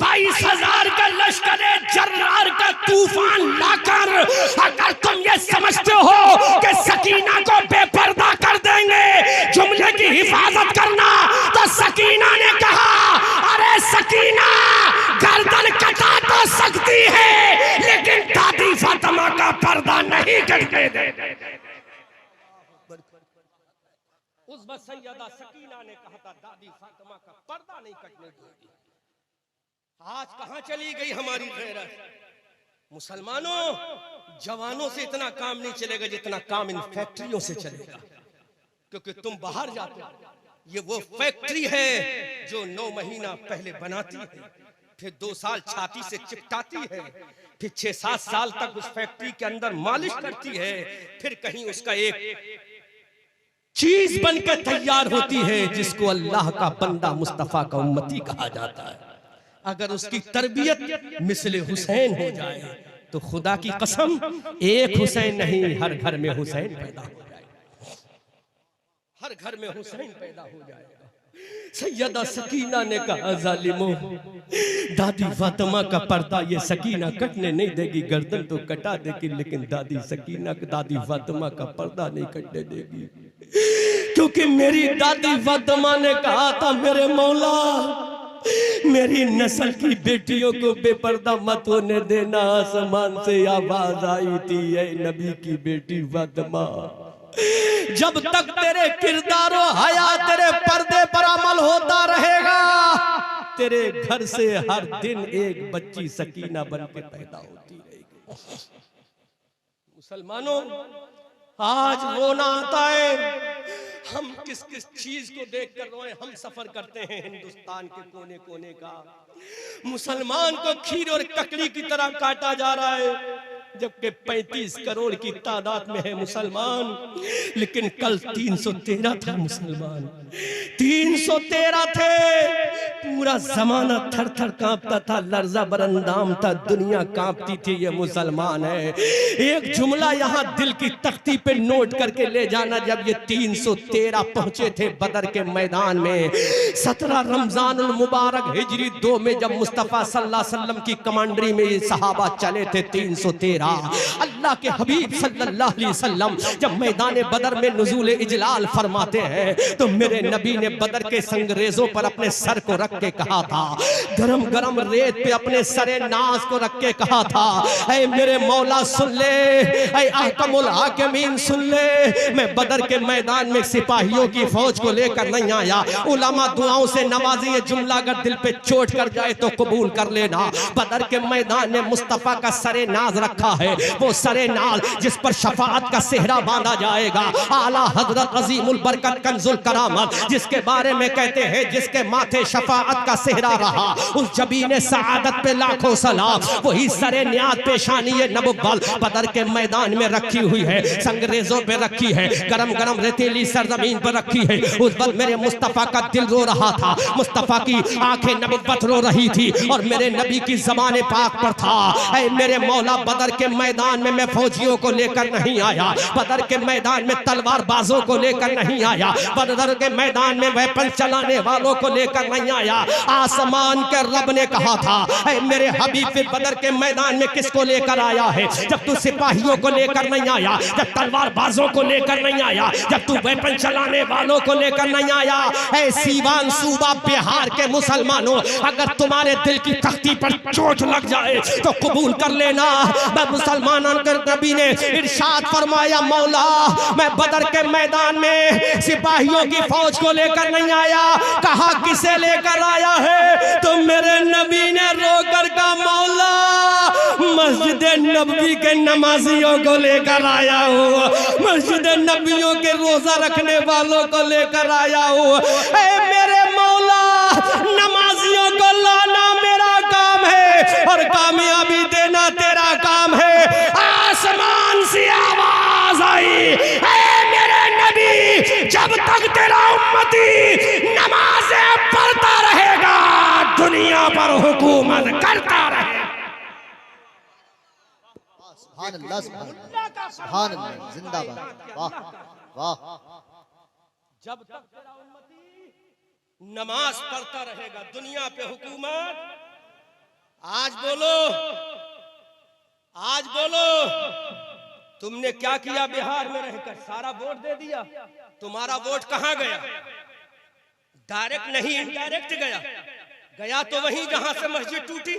22,000 का लश्कर जर्रार का तूफान लाकर अगर तुम ये समझते हो कि सकीना को बेपर्दा कर देंगे, जुमले की हिफाजत करना, तो सकीना ने कहा, अरे सकीना, गर्दन कटा तो सकती है लेकिन दादी फातिमा का पर्दा नहीं कटने दे। उस वक्त सैयदा सकीना ने कहा था, दादी फातिमा का पर्दा नहीं कटने देगी। आज कहां चली गई हमारी गैरत? मुसलमानों, जवानों से इतना काम नहीं चलेगा जितना काम इन फैक्ट्रियों से चलेगा, क्योंकि तुम बाहर जाते हो, ये वो फैक्ट्री है जो 9 महीना पहले बनाती है, फिर 2 साल छाती से चिपटाती है, फिर 6-7 साल तक उस फैक्ट्री के अंदर मालिश करती है, फिर कहीं उसका एक चीज बनकर तैयार होती है जिसको अल्लाह का बंदा मुस्तफा का उम्मती कहा जाता है। अगर उसकी तरबियत मिसले हुसैन हो जाए तो खुदा की कसम एक हुसैन नहीं, हर घर में हुसैन पैदा हो जाएगा, हर घर में हुसैन पैदा हो जाएगा। सैयदा सकीना ने कहा, जालिमो, दादी फातिमा का पर्दा ये सकीना कटने नहीं देगी, गर्दन तो कटा देगी, लेकिन दादी सकीना दादी फातिमा का पर्दा नहीं कटने देगी, क्योंकि मेरी दादी फातिमा ने कहा था, मेरे मौला मेरी नस्ल की बेटियों को बेपर्दा मत होने देना। आसमान से आवाज आई थी, ऐ नबी की बेटी फातिमा, जब तक तेरे किरदारो हया तेरे पर्दे पर अमल होता रहेगा, तेरे घर से हर दिन एक बच्ची सकीना बन के पैदा होती रहेगी। मुसलमानों, आज रोना आता है, हम किस किस चीज को देखकर रोए। हम सफर करते हैं हिंदुस्तान के कोने कोने का, मुसलमान को खीर और ककड़ी की तरह काटा जा रहा है, जबकि 35 करोड़ की तादाद में है मुसलमान, लेकिन कल 313 था मुसलमान, 313 थे। पूरा जमाना थर थर कांपता था, लर्जा बरंदाम था, दुनिया कांपती थी, ये मुसलमान है। एक जुमला यहाँ दिल की तख्ती पे नोट करके ले जाना, जब ये 313 पहुंचे थे बदर के मैदान में, 17 रमजानुल मुबारक हिजरी 2 में जब मुस्तफा सल्लल्लाहु अलैहि वसल्लम की कमांडरी में ये सहाबा चले थे 313, अल्लाह के हबीब सल्लल्लाहु अलैहि वसल्लम जब मैदान बदर में नुज़ूल इजलाल फरमाते हैं, तो मेरे नबी ने बदर के संगरेजों पर अपने सर को रख के कहा था, गरम गरम रेत पे अपने सरे नाज को रख के कहा था, ऐ मेरे मौला सुन ले, ऐ अहकमुल हाकिमीन सुन ले, मैं बदर के मैदान में सिपाहियों की फौज को लेकर नहीं आया। उलमा दुआओं से नवाजी, ये जुमला अगर दिल पे चोट कर जाए तो कबूल कर लेना। बदर के मैदान में मुस्तफा का सरे नाज रखा है, वो सरे नाज जिस पर शफाअत का सेहरा बांधा जाएगा, आला हजरत अजीमुल बरकत कंजुल करामत, जिसके बारे में कहते हैं जिसके माथे शफाअत का सेहरा रहा, उस जबीने सआदत पे लाखों सलाम, वही सरे न्याज पेशानी नबुव्वल बदर के मैदान में रखी हुई है, संगरेजों पे रखी है, गरम गरम रेतीली सरजमीन पर रखी है। उस वक्त मेरे मुस्तफा का दिल रो रहा था, मुस्तफा की आंखें नबुव्वत रो रही थी, और मेरे नबी की ज़बान पाक पर था, ऐ मेरे मौला बदर के मैदान में मैं फौजियों को लेकर नहीं आया, बदर के मैदान में तलवार बाजों को लेकर नहीं आया, बदर के मैदान में वेपन चलाने वालों को लेकर नहीं आया। आसमान के रब ने कहा था, ऐ मेरे हबीब फिर बदर के मैदान में किसको लेकर आया है? जब तू सिपाहियों को लेकर नहीं आया, जब तलवार बाजों को लेकर नहीं आया, जब तू वेपन चलाने वालों को लेकर नहीं आया। ऐ सीवान सूबा बिहार के मुसलमानों, अगर तुम्हारे दिल की तख्ती पर चोट लग जाए तो कबूल कर लेना, मैं मुसलमानों के नबी ने इरशाद फरमाया, मौला मैं बदर के मैदान में सिपाहियों की फौज को लेकर नहीं आया। कहा किसे लेकर आया है? तो मेरे नबी ने रोकर का मौला मस्जिद नबवी के नमाजियों को लेकर आया हूँ, मस्जिद नबियों के रोजा रखने वालों को लेकर आया हूँ। मेरे मौला नमाजियों को लाना मेरा काम है और कामयाबी देना तेरा काम है। आसमान से आवाज आई, मेरे नबी जब तक तेरा उम्मती नमाज़ें पढ़ता रहेगा दुनिया पर हुकूमत करता रहेगा। सुभान अल्लाह, सुभान अल्लाह, जिंदाबाद, वाह वाह। जब तक तेरा उम्मती नमाज पढ़ता रहेगा दुनिया पे हुकूमत। आज बोलो, आज बोलो, तुमने क्या किया बिहार में रहकर? सारा वोट दे दिया। तुम्हारा वोट कहां गया? डायरेक्ट नहीं, इनडायरेक्ट गया। गया तो वहीं जहां से मस्जिद टूटी।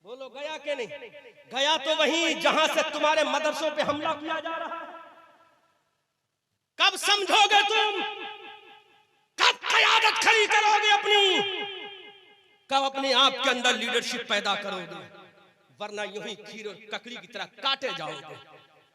बोलो गया कि नहीं? गया तो वहीं जहां से तुम्हारे मदरसों पे हमला किया जा रहा है। कब समझोगे तुम? कब क़यादत खड़ी करोगे अपनी? कब अपने आप के अंदर लीडरशिप पैदा करोगे? वरना यूं ही खीर और ककड़ी की तरह काटे जाओगे।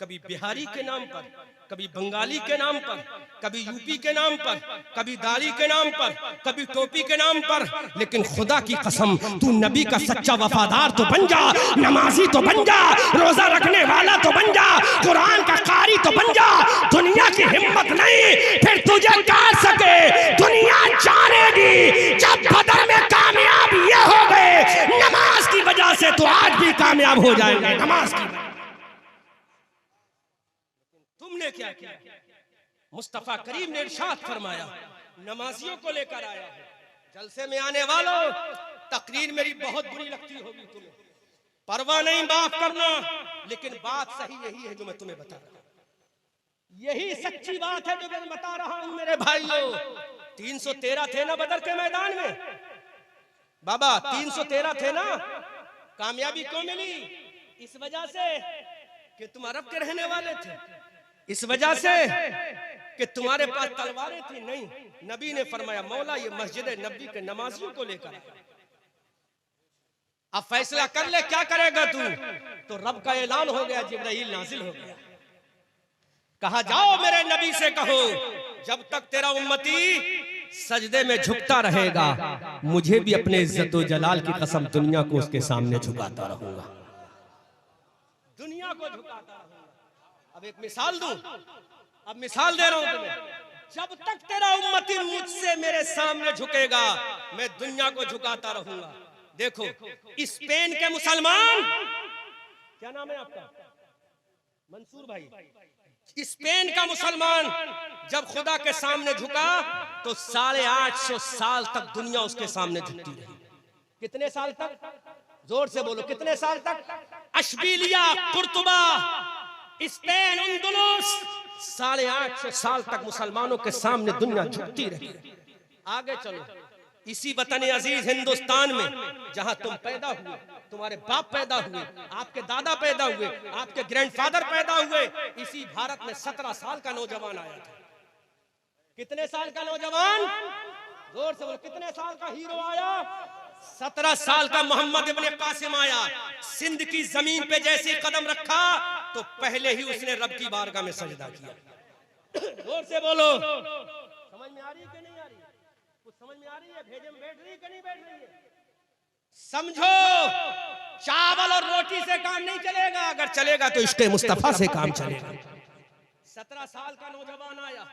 कभी बिहारी के नाम पर, कभी बंगाली के नाम पर, कभी यूपी के नाम पर, कभी दाढ़ी के नाम पर, कभी टोपी के नाम पर। लेकिन खुदा की कसम, तू नबी का सच्चा वफादार तो बन जा, नमाजी तो बन जा, रोजा रखने वाला तो बन जा, कुरान का कारी तो बन जा। दुनिया की हिम्मत नहीं फिर तुझे काट सके, दुनिया जानेगी जब बदर में कामयाब ये हो गए। नमाज की वजह से तो आज भी कामयाब हो जाएंगे, नमाज की वजह। तुमने क्या किया? मुस्तफा करीम ने इरशाद फरमाया, नमाजियों को लेकर आया है। जलसे में आने वालों, तकरीर मेरी बहुत बुरी लगती होगी तुम्हें, परवाह नहीं, माफ करना, लेकिन बात सही यही है जो मैं तुम्हें बता रहा हूं। यही सच्ची बात है जो मैं बता रहा हूं मेरे भाइयों। 313 थे ना बदर के मैदान में बाबा, 313 थे ना। कामयाबी क्यों मिली? इस वजह से कि तुम अरब के रहने वाले थे, इस वजह से कि तुम्हारे पास तलवारें थी नहीं। नबी ने फरमाया, मौला ये मस्जिद नबी के नमाजियों को लेकर, अब फैसला कर ले क्या करेगा तू। तो रब का ऐलान हो गया, जिब्राइल नाजिल हो गया, कहा जाओ मेरे नबी से कहो, जब तक तेरा उम्मती सजदे में झुकता रहेगा, मुझे भी अपने इज्जत व जलाल की कसम दुनिया को उसके सामने झुकाता रहूंगा, दुनिया को झुकाता रहूंगा। अब एक मिसाल दूं, अब मिसाल दे रहा हूं तुम्हें, जब तक तेरा उम्मती मुझसे मेरे सामने झुकेगा, मैं दुनिया को झुकाता रहूंगा। देखो स्पेन के मुसलमान, क्या नाम है आपका? मंसूर भाई। स्पेन का मुसलमान जब खुदा के सामने झुका तो 850 साल तक दुनिया उसके सामने झुकती रही। कितने साल तक? जोर से बोलो, कितने साल तक? अशबीलिया, कुर्तुबा, स्पेन, अंदलुस, 850 साल तक मुसलमानों के सामने दुनिया झुकती रही। आगे चलो, इसी वतन अजीज हिंदुस्तान में जहां तुम पैदा हुए, तुम्हारे बाप पैदा हुए, आपके दादा पैदा हुए, आपके ग्रैंडफादर पैदा हुए, इसी भारत में 17 साल का नौजवान आया था। कितने साल का नौजवान? जोर से बोलो, कितने साल का हीरो आया? 17 साल का मोहम्मद इब्ने कासिम आया। सिंध की जमीन पे जैसे कदम रखा तो पहले ही उसने रब की बारगाह में सजदा किया। जोर से बोलो, समझ में आ रही है कि नहीं आ रही? कुछ समझ में आ रही है? भेजे में बैठ रही है कि नहीं बैठ रही है? समझो, चावल और रोटी से काम नहीं चलेगा, अगर चलेगा तो इश्क़े मुस्तफा से काम चलेगा। 17 साल का नौजवान आया,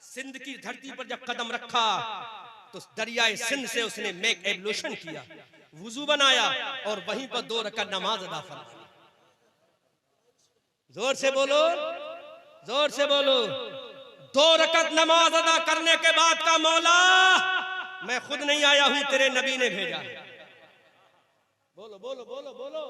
सिंध की धरती पर जब कदम रखा तो दरियाए सिंध से उसने मेक एब्लूशन किया, वुजू बनाया और वहीं पर 2 रकात नमाज अदा फरमाई। जोर से बोलो, जोर से बोलो। 2 रकात नमाज अदा करने के बाद का मौला, मैं खुद नहीं आया हूं, तेरे नबी ने भेजा। बोलो बोलो बोलो बोलो,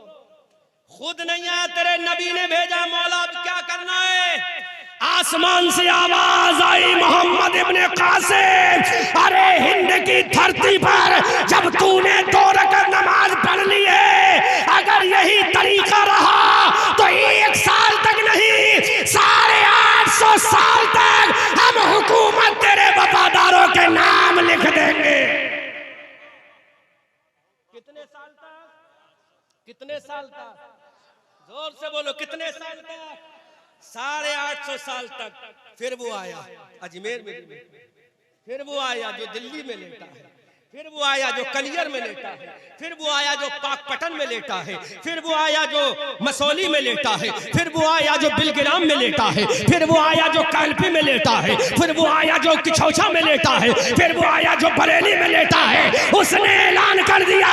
खुद नहीं आया, तेरे नबी ने भेजा। मौला अब क्या करना है? आसमान से आवाज आई, मोहम्मद इब्ने कासिम, अरे हिंद की धरती पर जब तूने 2 रकात नमाज पढ़ ली है, अगर यही तरीका रहा तो 1 साल तक नहीं, 850 साल तक हम हुकूमत तेरे वफादारों के नाम लिख देंगे। कितने साल तक? कितने साल तक? जोर से बोलो, कितने साल तक? 850 साल तक। फिर वो आया अजमेर में, फिर वो आया जो दिल्ली में लेटा है, फिर वो आया जो कलियर में लेटा है, फिर वो आया जो पाकपटन में लेटा है, फिर वो आया जो मसौली में लेटा है, फिर वो आया जो बिलग्राम में लेटा है, फिर वो आया जो कालपी में लेटा है, फिर वो आया जो किछौछा में लेटा है, फिर वो आया जो बरेली में लेटा है। उसने ऐलान कर दिया,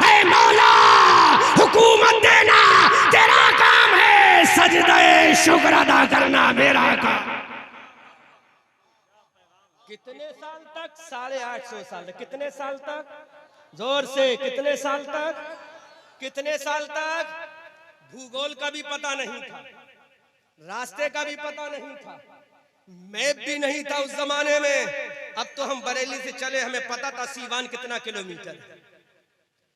ऐ मौला हुकूमत देना तेरा काम है, सजदे शुक्र अदा करना मेरा काम। कितने साल तक? 850 साल तक। कितने साल तक? जोर से, कितने साल तक? कितने साल तक? भूगोल का भी पता नहीं था, रास्ते का भी पता नहीं था, मैप भी नहीं था उस जमाने में। अब तो हम बरेली से चले, हमें पता था सीवान कितना किलोमीटर है।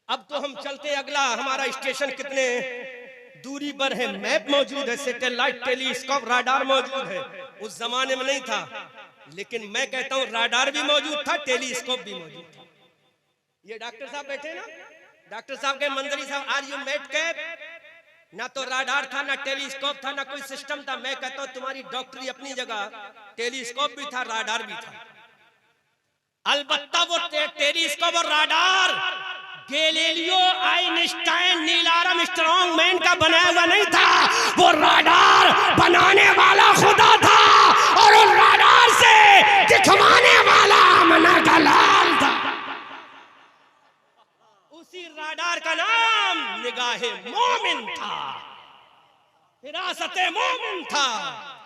अब तो हम चलते, अगला हमारा स्टेशन कितने दूरी पर है, मैप मौजूद है, सैटेलाइट, टेलीस्कोप, राडार मौजूद है। उस जमाने में नहीं था, लेकिन मैं कहता हूं राडार भी मौजूद था, टेलीस्कोप भी मौजूद था। ये डॉक्टर साहब बैठे ना, डॉक्टर साहब के मंजरी साहब, आर यू मेट कैप? ना तो राडार था, ना टेलीस्कोप था, ना कोई सिस्टम था। मैं कहता हूं तुम्हारी डॉक्टरी अपनी जगह, टेलीस्कोप भी था, राडार भी था। अलबत्ता वो टेलीस्कोप और radar Galileo, Einstein, Neil Armstrong man का बनाया हुआ नहीं था। वो राडार बनाने वाला खुदा था और उन राडार से दिखवाने वाला आमना का लाल था। उसी राडार का नाम निगाहे मोमिन था, हिरासते मोमिन था।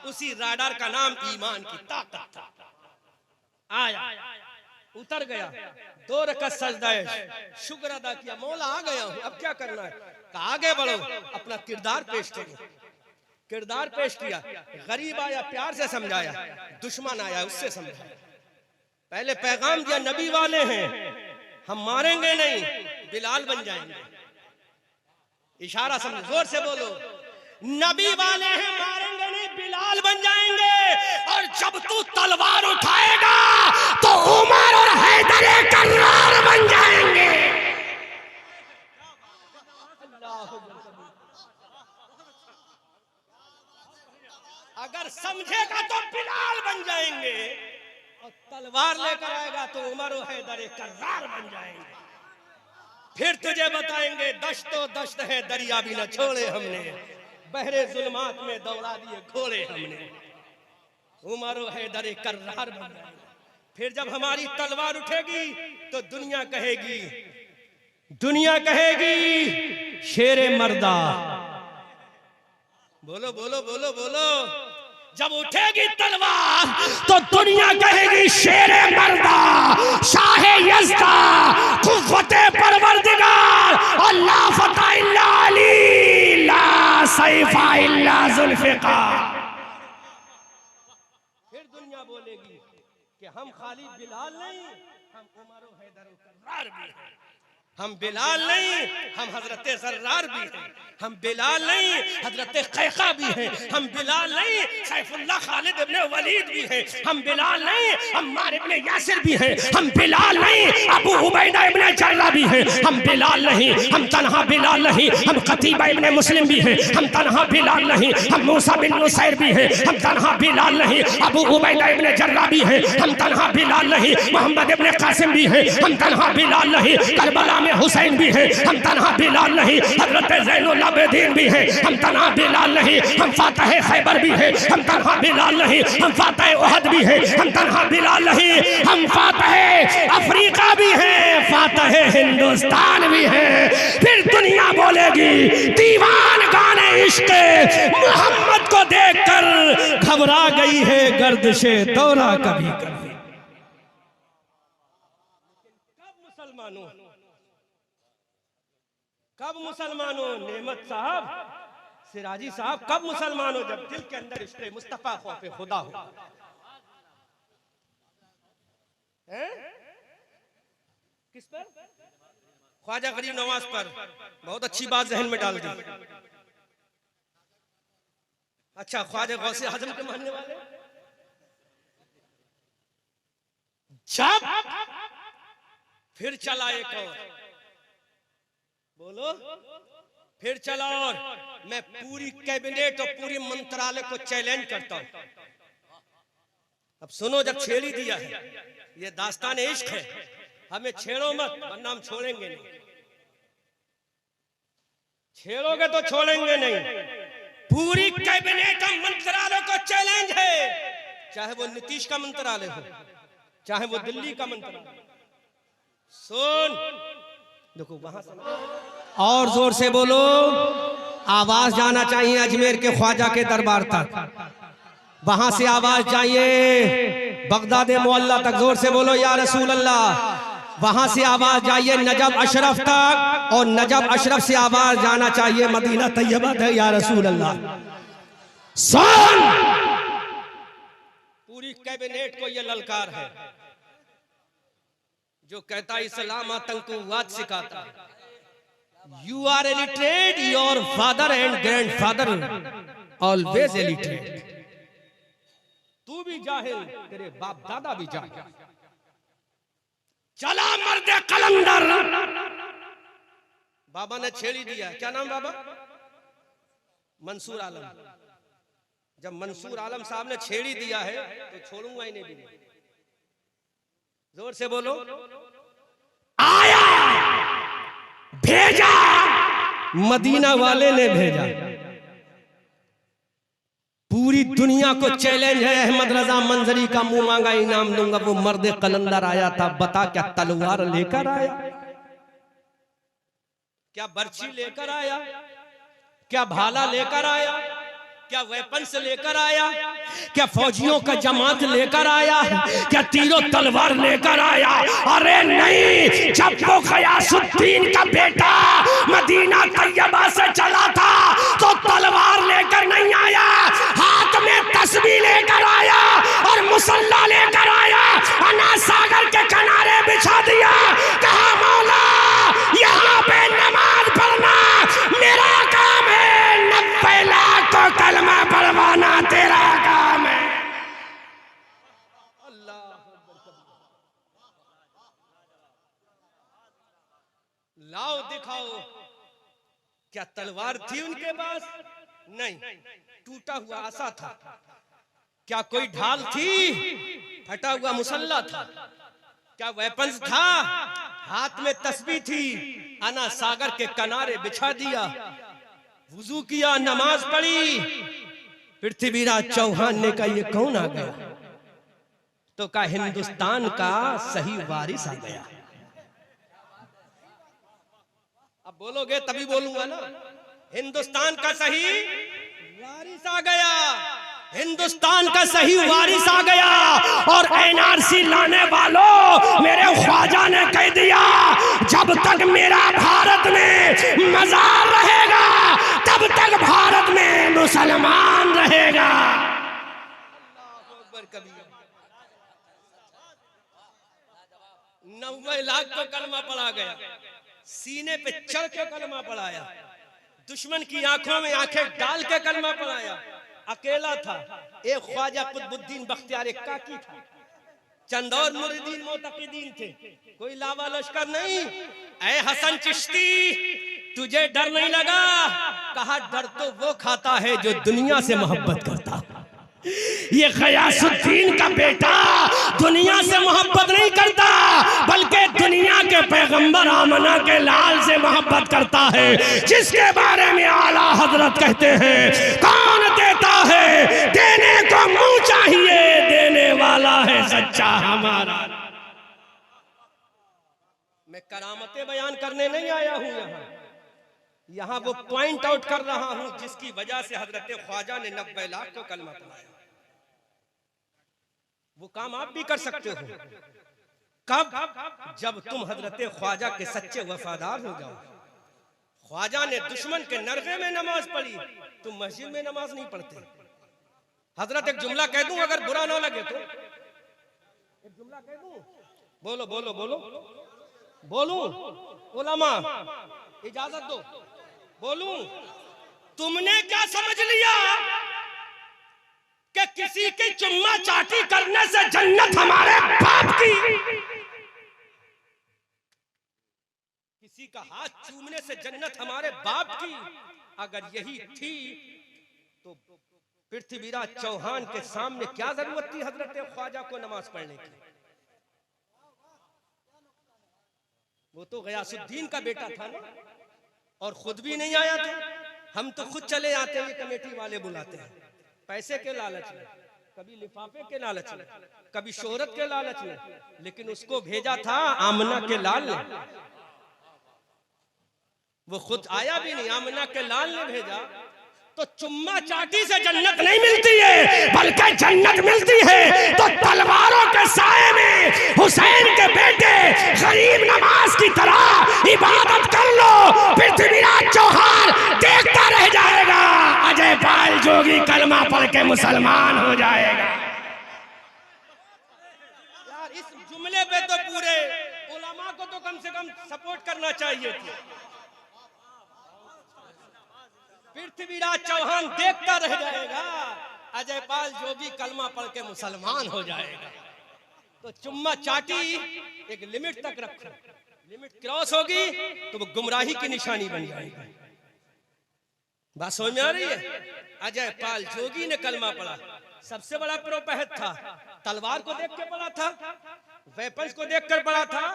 उसी राडार का नाम ईमान की ताकत था। आया, उतर गया, 2 रकअत सजदा शुक्र अदा किया, मौला आ गया हूं, अब क्या करना है? कहा आगे बढ़ो, अपना किरदार पेश करो। किरदार पेश किया, गरीब आया प्यार से समझाया, दुश्मन आया उससे समझाया। पहले पैगाम दिया नबी वाले हैं, हम मारेंगे नहीं, बिलाल बन जाएंगे। इशारा समझो, जोर से बोलो, नबी वाले हैं, मारेंगे नहीं, बिलाल बन जाएंगे। और जब तू तलवार उठाएगा तो उमर और हैदर कर्रार बन जाएंगे। अगर समझेगा तो बिलाल बन जाएंगे, और तलवार लेकर आएगा तो उमर और हैदर कर्रार बन जाएंगे। फिर तुझे बताएंगे दश्तो दश्त है, दरिया भी न छोड़े हमने, बहरे जुल्मात में दौड़ा दिए घोड़े हमने। उमर और हैदर कर्रार बन जाएंगे। फिर जब हमारी तलवार उठेगी तो दुनिया कहेगी, दुनिया कहेगी शेरे मर्दा। बोलो बोलो बोलो बोलो, जब उठेगी तलवार तो दुनिया कहेगी शेरे मर्दा, शाहे यज़्दा, कुव्वते परवरदिगार, और ला फता इल्ला अली, ला सैफा इल्ला जुल्फ़िकार। फिर दुनिया बोलेगी कि हम खाली बिलाल नहीं, हम उमर और हैदर कर्रार भी हैं। हम बिलाल नहीं, हम हजरत जर्रार भी हैं। हम बिलाल नहीं, हजरत कैका भी हैं। हम बिलाल नहीं, सैफुल्लाह खालिद इब्ने वलीद भी हैं। हम बिलाल नहीं, अम्मार इब्ने यासिर भी हैं। हम बिलाल नहीं, अबू उबैदा इब्ने जर्रा भी हैं। हम बिलाल नहीं, हम तन्हा बिलाल नहीं, हम कतीबा इब्ने मुस्लिम भी हैं। हम तन्हा बिलाल नहीं, हम मूसा बिन नुसैर भी हैं। हम तन्हा बिलाल नहीं, अबू उबैदा इब्ने जर्रा भी हैं। हम तन्हा बिलाल नहीं, मोहम्मद इब्ने कासिम भी हैं। हम तन्हा बिलाल नहीं, करबला में हुसैन भी है। हम तन्हा बिलाल नहीं, हजरत ज़ैनुल आबिदीन भी है। हम तन्हा बिलाल नहीं, हम फातह खैबर भी है। हम तन्हा बिलाल नहीं, हम फातह उहद भी है। हम तन्हा बिलाल नहीं, हम फातह अफ्रीका भी है, फातह हिंदुस्तान भी है। फिर दुनिया बोलेगी दीवान गाने इश्क मोहम्मद को देखकर घबरा गई है गर्दिशे दौरा कभी कभी। कब मुसलमानों, नेमत साहब, सिराजी साहब, कब मुसलमानों? जब दिल के अंदर इश्क़ मुस्तफा खौफ खुदा हो। किस पर? ख्वाजा गरीब नवाज पर। बहुत अच्छी बात जहन में डाल दी। अच्छा, ख्वाजा गौसे आज़म के मानने वाले जब फिर चला एक और, बोलो, फिर चला और मैं पूरी कैबिनेट और पूरी मंत्रालय को चैलेंज करता हूं। अब सुनो, जब छेड़ ही दिया है, ये दास्तान इश्क है, हमें छेड़ो मत वरना हम छोड़ेंगे नहीं। छेड़ोगे तो छोड़ेंगे नहीं। पूरी कैबिनेट और मंत्रालय को चैलेंज है, चाहे वो नीतीश का मंत्रालय हो, चाहे वो दिल्ली का मंत्रालय। सुन, देखो वहां से और जोर से बोलो, आवाज जाना चाहिए अजमेर के ख्वाजा के दरबार तक। वहां से आवाज जाइए बगदाद मोहल्ला तक। जोर से बोलो या रसूल अल्लाह। वहां से आवाज जाइए नजब अशरफ तक, और नजब अशरफ से आवाज जाना चाहिए मदीना तैयबा तक, या रसूल अल्लाह। सुन, पूरी कैबिनेट को यह ललकार है जो कहता इस्लाम आतंकवाद सिखाता है। You are illiterate, your father and grandfather always illiterate. तू भी जाहिल, तेरे बाप दादा भी जाहिल। चला मर्दे कलंदर। बाबा ने छेड़ी दिया। क्या नाम बाबा? मंसूर आलम। जब मंसूर आलम साहब ने छेड़ी दिया है तो छोड़ूंगा ही नहीं भी। जोर से बोलो। आया भेजा, मदीना वाले ने भेजा। पूरी दुनिया को चैलेंज है, अहमद रजा मंजरी का मुंह मांगा इनाम दूंगा। वो मर्द कलंदर आया था, बता क्या तलवार लेकर आया, क्या बर्छी लेकर आया, क्या भाला लेकर आया, क्या वेपन्स लेकर आया, क्या फौजियों का जमात लेकर आया, क्या तीरों तलवार लेकर आया? अरे नहीं, जब वो गयासुद्दीन का बेटा मदीना तैयबा से चला था तो तलवार लेकर नहीं आया, हाथ में तस्बीह लेकर आया और मुसल्ला लेकर आया। अना सागर के किनारे बिछा दिया, कहा मौला यहाँ पे नमाज पढ़ना मेरा काम है, 90 लाख को कलमा पढ़वाना तेरा काम है। लाओ दिखाओ। क्या तलवार थी उनके पास? नहीं, टूटा हुआ आसा था। क्या कोई ढाल थी? फटा हुआ मुसल्ला था। क्या वेपन्स था? हाथ में तस्बीह थी। अना सागर के किनारे बिछा दिया, वुजू किया, नमाज पढ़ी। पृथ्वीराज चौहान ने कहा ये कौन आ गया? तो कहा हिंदुस्तान का सही वारिस आ गया। अब बोलोगे तभी बोलूंगा ना। हिंदुस्तान का सही वारिस आ गया, हिंदुस्तान का सही वारिस आ गया। और एनआरसी लाने वालों, मेरे ख्वाजा ने कह दिया जब तक मेरा भारत में मजार रहेगा तब तक भारत में मुसलमान रहेगा। 90 लाख को कलमा पढ़ा गया, सीने पे चढ़ के कलमा पढ़ाया, दुश्मन की आंखों में आंखें डाल के कलमा पढ़ाया। अकेला था, एक ख्वाजा कुतुबुद्दीन बख्तियार काकी था, चंद और मुरीदीन मोतकीदीन थे, कोई लावा लश्कर नहीं। ऐ हसन चिश्ती, तुझे डर नहीं लगा? कहा डर तो वो खाता है जो दुनिया से मोहब्बत करता। ये गयासुद्दीन का बेटा दुनिया से मोहब्बत नहीं करता, बल्कि दुनिया के पैगंबर आमना के लाल से मोहब्बत करता है, जिसके बारे में आला हजरत कहते हैं कौन देता है देने को मुंह चाहिए, देने वाला है सच्चा हमारा। मैं करामतें बयान करने नहीं आया हूं, यहाँ वो पॉइंट आउट कर रहा हूं जिसकी वजह से हजरत ख्वाजा ने 90 लाख को कलमा पढ़ाया। वो काम आप भी कर सकते हो। कब? जब तुम हजरत ख्वाजा के सच्चे वफादार हो जाओ। ख्वाजा ने दुश्मन के नरगे में नमाज पढ़ी, तुम मस्जिद में नमाज नहीं पढ़ते। हजरत एक जुमला कह दूं, अगर बुरा ना लगे तो एक जुमला कह दूं? बोलो बोलो बोलो बोलूं? उलमा इजाजत दो, बोलूं? तुमने क्या समझ लिया कि किसी की चुम्मा चाटी करने से जन्नत हमारे बाप की, किसी का हाथ चूमने से जन्नत हमारे बाप की? अगर यही थी तो पृथ्वीराज चौहान के सामने क्या जरूरत थी हजरत ख्वाजा को नमाज पढ़ने की? वो तो गयासुद्दीन का बेटा था ना, और खुद भी नहीं आया था। हम तो खुद चले आते हैं, ये कमेटी वाले बुलाते हैं पैसे के लालच में, कभी लिफाफे के लालच में, कभी शोहरत के लालच में, लेकिन उसको भेजा था आमना के लाल ने। वो खुद आया भी नहीं, आमना के लाल ने भेजा। तो चुम्मा चाटी से जन्नत नहीं मिलती है, बल्कि जन्नत मिलती है तो तलवारों के साए में हुसैन के बेटे गरीब नवाज की तरह इबादत कर लो। पृथ्वीराज चौहान देखता रह जाएगा, अजय पाल जोगी कलमा पढ़ के मुसलमान हो जाएगा। यार इस जुमले पे तो पूरे उलमा को तो कम से कम सपोर्ट करना चाहिए था। पृथ्वीराज चौहान देखता रह जाएगा, अजय पाल जोगी कलमा पढ़ के मुसलमान हो जाएगा। तो चुम्मा चाटी एक लिमिट तक रखो, लिमिट क्रॉस होगी तो वो गुमराही की निशानी बन जाएगी। बात समझ में आ रही है? अजय पाल जोगी ने कलमा पढ़ा, सबसे बड़ा प्रोपहत था, तलवार को देख के पढ़ा था, वेपन्स को देख कर पढ़ा था।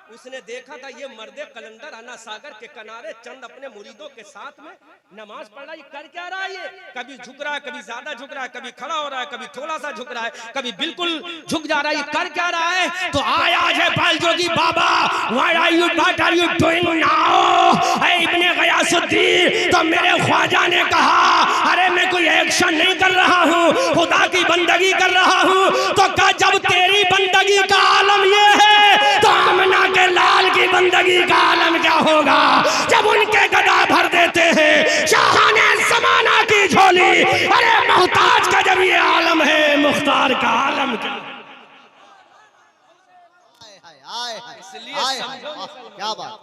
उसने देखा था ये मर्दे कलंदर अन्ना सागर के किनारे चंद अपने मुरीदों के साथ में नमाज पढ़ रहा है, कर क्या रहा है ये? कभी झुक रहा है, कभी ज्यादा झुक रहा है, कभी खड़ा हो रहा है, कभी थोड़ा सा झुक रहा है, कभी बिल्कुल झुक जा रहा है, ये कर क्या रहा है? तो आया अजय पाल जोगी, बाबा what are you doing now Ibne Gayasuddin? तो मेरे ख्वाजा ने कहा अरे मैं कोई एक्शन नहीं कर रहा हूँ, खुदा की बंदगी कर रहा हूँ। तो कहा जब तेरी बंदगी का आलम ये है तो आमना के लाल की बंदगी का आलम क्या होगा? जब उनके गदा भर देते हैं शाहाने ज़माना की झोली, अरे मोहताज का जब ये आलम है, मुख्तार का आलम क्या? इसलिए क्या बात,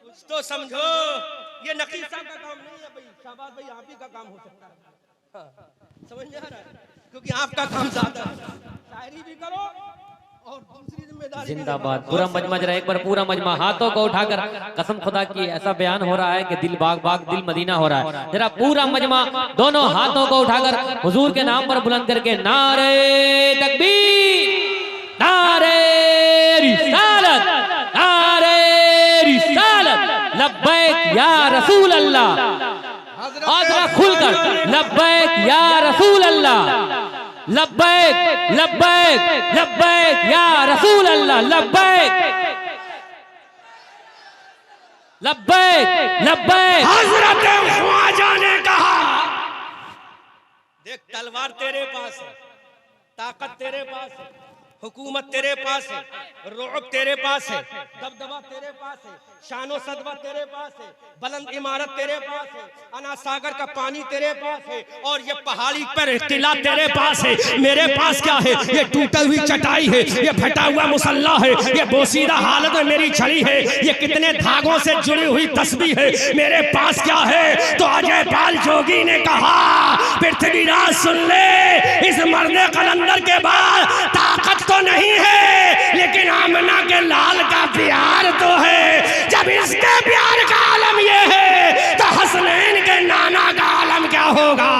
कुछ तो समझो, ये नकीब साहब का काम नहीं है भाई, शाहबाज भाई आप ही का काम हो सकता है। हाँ, समझ में आ रहा है? क्योंकि आपका काम ज्यादा है, शायरी भी करो और दूसरी जिम्मेदारी। जिंदाबाद, पूरा मजमा जरा एक बार पूरा मजमा हाथों को उठाकर कसम खुदा की ऐसा बयान हो रहा है कि दिल बाग बाग दिल मदीना हो रहा है। जरा पूरा मजमा दोनों हाथों को उठाकर हुजूर के नाम पर बुलंद करके नारे तकबीर, नारे रिसालत, नारे रिसालत, लब्बैक या रसूल अल्लाह। हाथ खुलकर लब्बैक या रसूल अल्लाह, लब्बैक लब्बैक लब्बैक या रसूल अल्लाह, लब्बैक लब्बैक लब्बैक। हज़रत ख्वाजा ने कहा देख तलवार तेरे पास है, ताकत तेरे पास है, हुकूमत तेरे पास है, रुअब तेरे पास है, दबदबा तेरे पास है, शानो सदवा तेरे पास है, बुलंद इमारत तेरे पास है, अना सागर का पानी तेरे पास है, और ये पहाड़ी पर किला तेरे पास है। मेरे पास क्या है? ये टूटी हुई चटाई है, ये फटा हुआ मुसल्ला है, ये बोसीदा हालत में मेरी छड़ी है, ये कितने धागों से जुड़ी हुई तस्बीह है। मेरे पास क्या है? तो अजय पाल जोगी ने कहा पृथ्वीराज सुन ले, इस मर्दे कलंदर के बाद ताकत तो नहीं है, लेकिन आमना के लाल का प्यार तो है। जब इसके प्यार का आलम ये है तो हसनैन के नाना का आलम क्या होगा?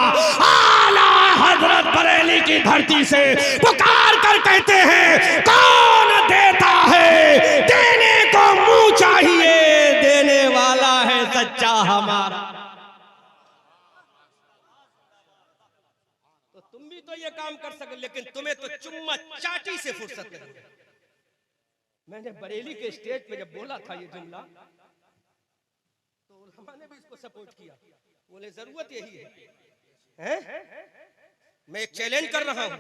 आला हजरत बरेली की धरती से पुकार कर कहते हैं कौन देता है? देने को मुंह चाहिए, देने वाला है सच्चा हमारा। तो तुम भी तो ये काम कर सके, लेकिन तुम्हें तो चुम्मा चाटी से फुर्सत नहीं। मैंने बरेली के स्टेज पे जब बोला था ये जुमला तो उलमा ने भी इसको सपोर्ट किया, बोले जरूरत यही है? मैं एक चैलेंज कर रहा हूं,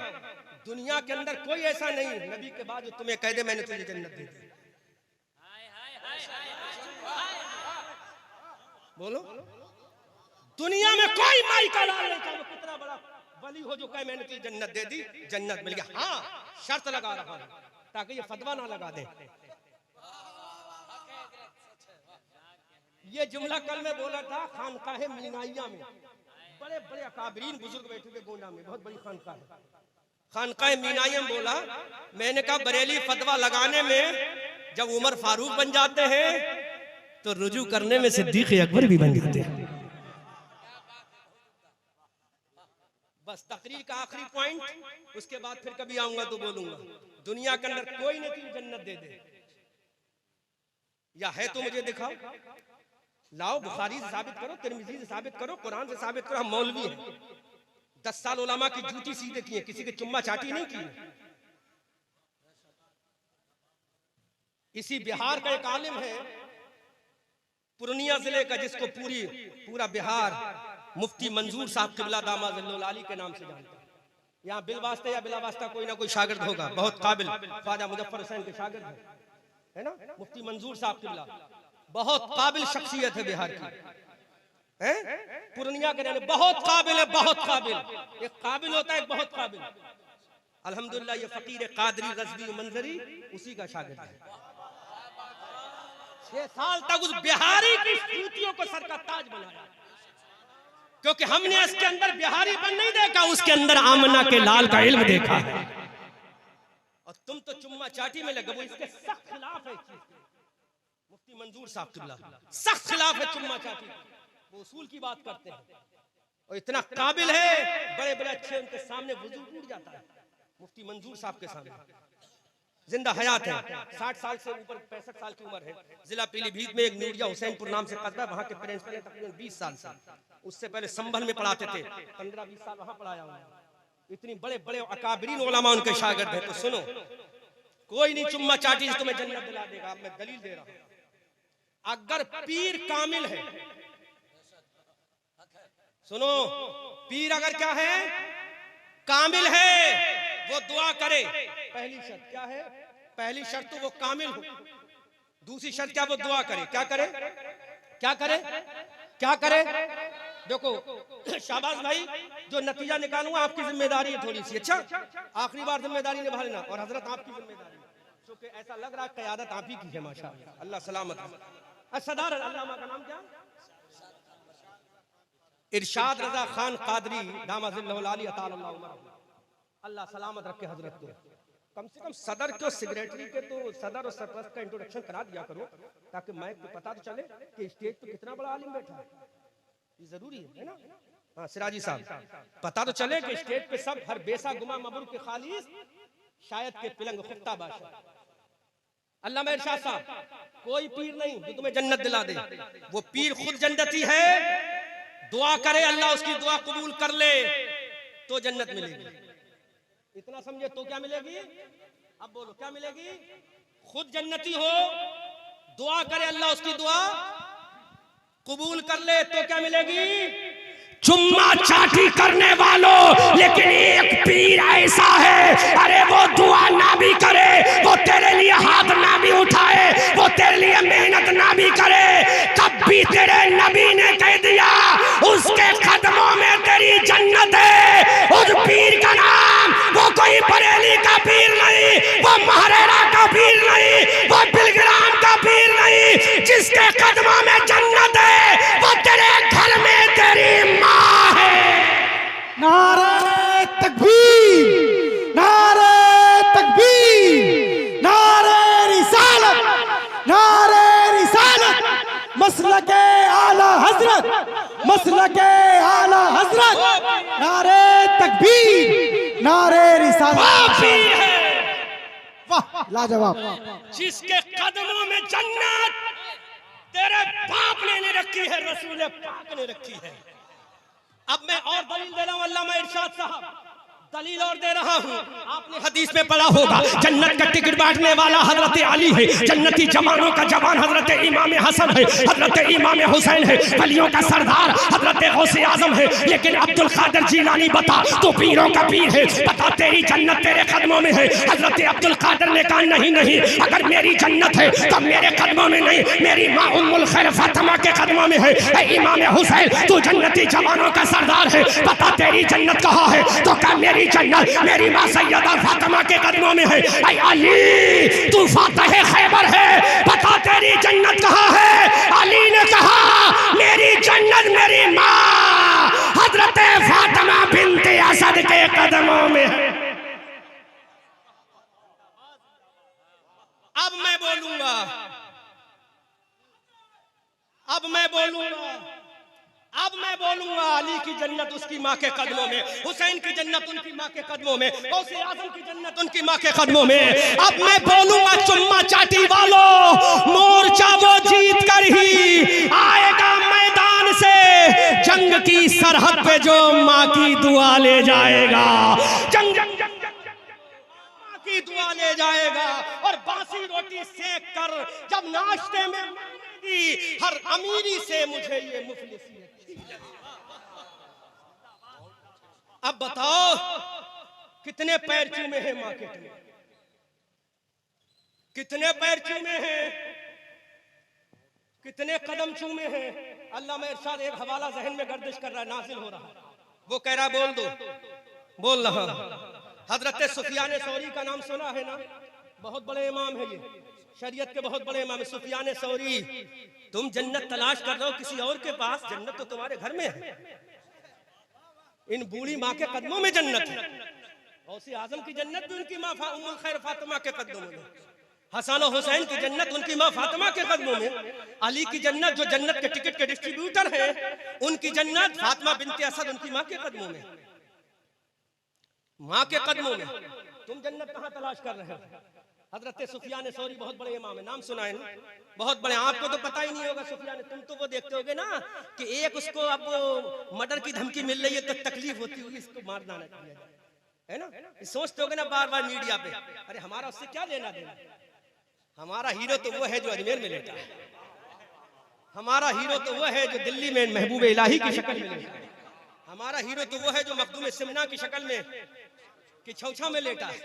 दुनिया के अंदर कोई ऐसा नहीं नबी के बाद जो तुम्हें कह दे मैंने तुझे जन्नत दे दी। बोलो, दुनिया में कोई माई का लाल नहीं, चाहे कितना बड़ा वली हो जो कहे मैंने तुझे जन्नत दे दी, जन्नत मिल गया। हाँ, शर्त लगा रहा हूं ताकि ये फतवा ना लगा दे। ये जुमला कल मैं बोला था खानकाहे मीनाइया में, बड़े बड़े अकाबरीन बुजुर्ग बैठे थे गोंडा में, बहुत बड़ी खानकाह है, खानकाहे मीनाइया में बोला। मैंने कहा बरेली फतवा लगाने में जब उमर फारूक बन जाते हैं तो रुजू करने में सिद्दीक अकबर भी बन जाते हैं। बस तकरीर का आखिरी पॉइंट, उसके बाद फिर कभी आऊंगा तो बोलूंगा। दुनिया के अंदर कोई नहीं तुझे जन्नत दे दे, या है तो मुझे दिखाओ, लाओ, बुखारी से साबित करो, तिरमिज़ी से साबित करो, कुरान से साबित करो। हम मौलवी हैं, 10 साल उलमा की जूती सीधे की है, किसी की चुम्मा चाटी नहीं की। इसी बिहार का एक आलिम है पूर्णिया जिले का, जिसको पूरा बिहार मुफ्ती मंजूर साहब किबला दामाद अली के नाम से जानता है। यहाँ बिलवास्ता या बिलावास्ता कोई ना कोई शागिर्द होगा, बहुत काबिल ख्वाजा मुजफ्फर हुसैन के शागिर्द है ना, मुफ्ती मंजूर साहब किबला, बहुत काबिल शख्सियत है बिहार की, है पूर्णिया के रहने, बहुत काबिल है, बहुत काबिल। एक काबिल होता है, एक बहुत काबिल। अल्हम्दुलिल्लाह ये फकीर कादरी गजवी मंजरी उसी का शागिर्द है। 6 साल तक उस बिहारी की जूतियों को सर का ताज बनाया, क्योंकि हमने इसके अंदर बिहारी बन नहीं देखा, उसके अंदर आमना के लाल का इल्म देखा है। और तुम तो चुम्मा चाटी में लगे, वो इसके सख्त खिलाफ है। मुफ्ती मंजूर साहब किबला सख्त खिलाफ है चुम्मा चाटी। वो उसूल की बात करते हैं और इतना काबिल है, बड़े बड़े अच्छे उनके सामने वजू टूट जाता है। मुफ्ती मंजूर साहब के सामने जिंदा हयात है, 60 साल से ऊपर 65 साल की उम्र है। जिला पीलीभीत में एक नूरिया हुसैनपुर नाम से कस्बा, वहां के प्रिंसिपल तकरीबन 20 साल से, उससे पहले संभल में पढ़ाते थे, 15-20 साल वहां पढ़ाया हुआ। इतनी बड़े बड़े अकाबरीन उलमा उनके शागिर्द हैं। तो सुनो, कोई नहीं चुम्मा चाटी से तुम्हें जन्नत दिला देगा। मैं दलील दे रहा हूं, अगर पीर कामिल है, सुनो, पीर अगर क्या है, कामिल है, वो दुआ करे। पहली शर्त क्या है? पहली शर्त तो वो कामिल हो। दूसरी शर्त क्या? वो दुआ करे। क्या करे? क्या करे? क्या करे? देखो शाबाश भाई, जो नतीजा निकालूंगा आपकी जिम्मेदारी है थोड़ी सी। अच्छा, आखिरी बार जिम्मेदारी निभा लेना, और हजरत आपकी जिम्मेदारी है, क्योंकि ऐसा लग रहा है क़यादत आप ही की है। माशाअल्लाह, अल्लाह सलामत है। सदार अल्लामा का नाम क्या? इरशाद रजा खान कादरी दामाजिल्लहुल अताला उमर, अल्लाह सलामत रखे हजरत को। कम से कम सदर के सेक्रेटरी के तो सदर और सरपरस्त का इंट्रोडक्शन करा दिया करो, ताकि मैं को पता तो चले कि स्टेज पे कितना बड़ा आलिम बैठा है। ये जरूरी है ना? हाँ सिराजी साहब, पता तो चले कि स्टेज पे सब हर बेसा गुमा मबरूक के खालिस शायद के पिलंग खुफ्ता बादशाह। अल्लामा इरशाद साहब, कोई पीर नहीं जो तुम्हें जन्नत दिला दे, वो पीर खुद जन्नती है। दुआ करे, अल्लाह उसकी दुआ कबूल कर ले तो जन्नत मिलेगी। इतना समझे तो क्या मिलेगी? अब बोलो क्या मिलेगी? खुद जन्नती हो, दुआ करे, अल्लाह उसकी दुआ कबूल कर ले तो क्या मिलेगी? चुम्मा चाटी करने वालों, लेकिन एक पीर ऐसा है, अरे वो दुआ ना भी करे, वो तेरे लिए हाथ ना भी उठाए, वो तेरे लिए मेहनत ना भी करे, तब भी तेरे नबी ने कह दिया उसके कदमों में तेरी जन्नत है। उस पीर का नाम, वो कोई बरेली का पीर नहीं, वो महरेरा का पीर नहीं, वो बिलग्राम का पीर नहीं, जिसके कदमों में जन्नत है वो तेरे घर में तेरी माँ है। नारे तकबीर, नारे तकबीर, नारे रिसालत, नारे रिसालत, मसलके आला हजरत, मसलके आला हजरत, नारे तकबीर, नारे रिसालत। वाह लाजवाब। जिसके कदमों में जन्नत तेरे बाप ने नहीं रखी है, रसूल पाक ने रखी है। अब मैं और दलील दे रहा हूं, अल्लामा इरशाद साहब दलील और दे रहा हूं। आपने हदीस में पढ़ा होगा, जन्नत का टिकट बांटने वाला हजरत अली है, जन्नती जवानों का जवान हजरत इमाम हसन है, हजरत इमाम हुसैन है, वलियों का सरदार हजरत गौसे आजम है। लेकिन अब्दुल कादिर जीलानी बता, तो पीरों का पीर है, बता तेरी जन्नत तेरे कदमों में है। हजरत अब्दुल कादिर ने कहा नहीं नहीं, अगर मेरी जन्नत है तो मेरे कदमों में नहीं, मेरी माँ उम्मुल खैर फातिमा के कदमों में है। इमाम हुसैन तू जन्नती जवानों का सरदार है, बता तेरी जन्नत कहाँ है? तो क्या मेरी जन्नत मेरी मां सैयदा फातिमा के कदमों में है। ऐ अली तू फातिह खैबर है, बता तेरी जन्नत कहाँ है? अली ने कहा मेरी जन्नत मेरी मां हजरत फातिमा बिनते असद के कदमों में है। अब मैं बोलूंगा, अब मैं बोलूंगा, अब मैं बोलूंगा, अली की जन्नत उसकी माँ के कदमों में, हुसैन की जन्नत उनकी माँ के कदमों में, गौसे आजम की जन्नत उनकी माँ के कदमों में। अब मैं बोलूंगा चुम्मा चाटी वालों, मोर्चा वो जीत कर ही आएगा मैदान से, जंग की सरहद पे जो माँ की दुआ ले जाएगा, जंग माँ की दुआ ले जाएगा। और बासी रोटी सेक कर जब नाश्ते में हर अमीरी से मुझे ये मुफलिसी। अब बताओ कितने पैर चूमे हैं मार्केट में, कितने पैर चूमे हैं, कितने कदम चूमे हैं। अल्लामा इरशाद एक हवाला जहन में गर्दिश कर रहा है, नाजिल हो रहा है, वो कह रहा बोल दो, बोल रहा। हजरत सुफियान सौरी का नाम सुना है ना, बहुत बड़े इमाम है, ये शरीयत के बहुत बड़े इमाम सुफियान सौरी। तुम जन्नत तलाश कर रहे हो किसी और के पास, जन्नत तो तुम्हारे घर में है, इन बूढ़ी माँ के कदमों में जन्नत है। गौसे आजम की जन्नत भी उनकी माँ उम्मुल खैर फातिमा के कदमों में। हसन और हुसैन की जन्नत उनकी माँ फातिमा के कदमों में, अली की जन्नत जो जन्नत के टिकट के डिस्ट्रीब्यूटर हैं उनकी जन्नत फातिमा बिनते असद उनकी माँ के कदमों में, माँ के कदमों में। तुम जन्नत कहाँ तलाश कर रहे हो? हजरत सुफियान सौरी बहुत बड़े इमाम है, नाम सुना है ना, बहुत बड़े। आपको तो पता ही नहीं होगा सुफियान, तुम तो वो देखते होगे ना कि एक उसको अब वो मर्डर की धमकी मिल रही है तो तकलीफ होती होगी इसको मारना ना किया जाए, है ना। सोचते होगे ना बार बार मीडिया पे, अरे हमारा उससे क्या लेना देना, हमारा हीरो तो वो है जो अजमेर में लेटा है, हमारा हीरो तो वो है जो दिल्ली में महबूब इलाही की शक्ल में लेटा है, हमारा हीरो तो वो है जो मखदूम सिमना की शक्ल में कि छौछा में लेटा है,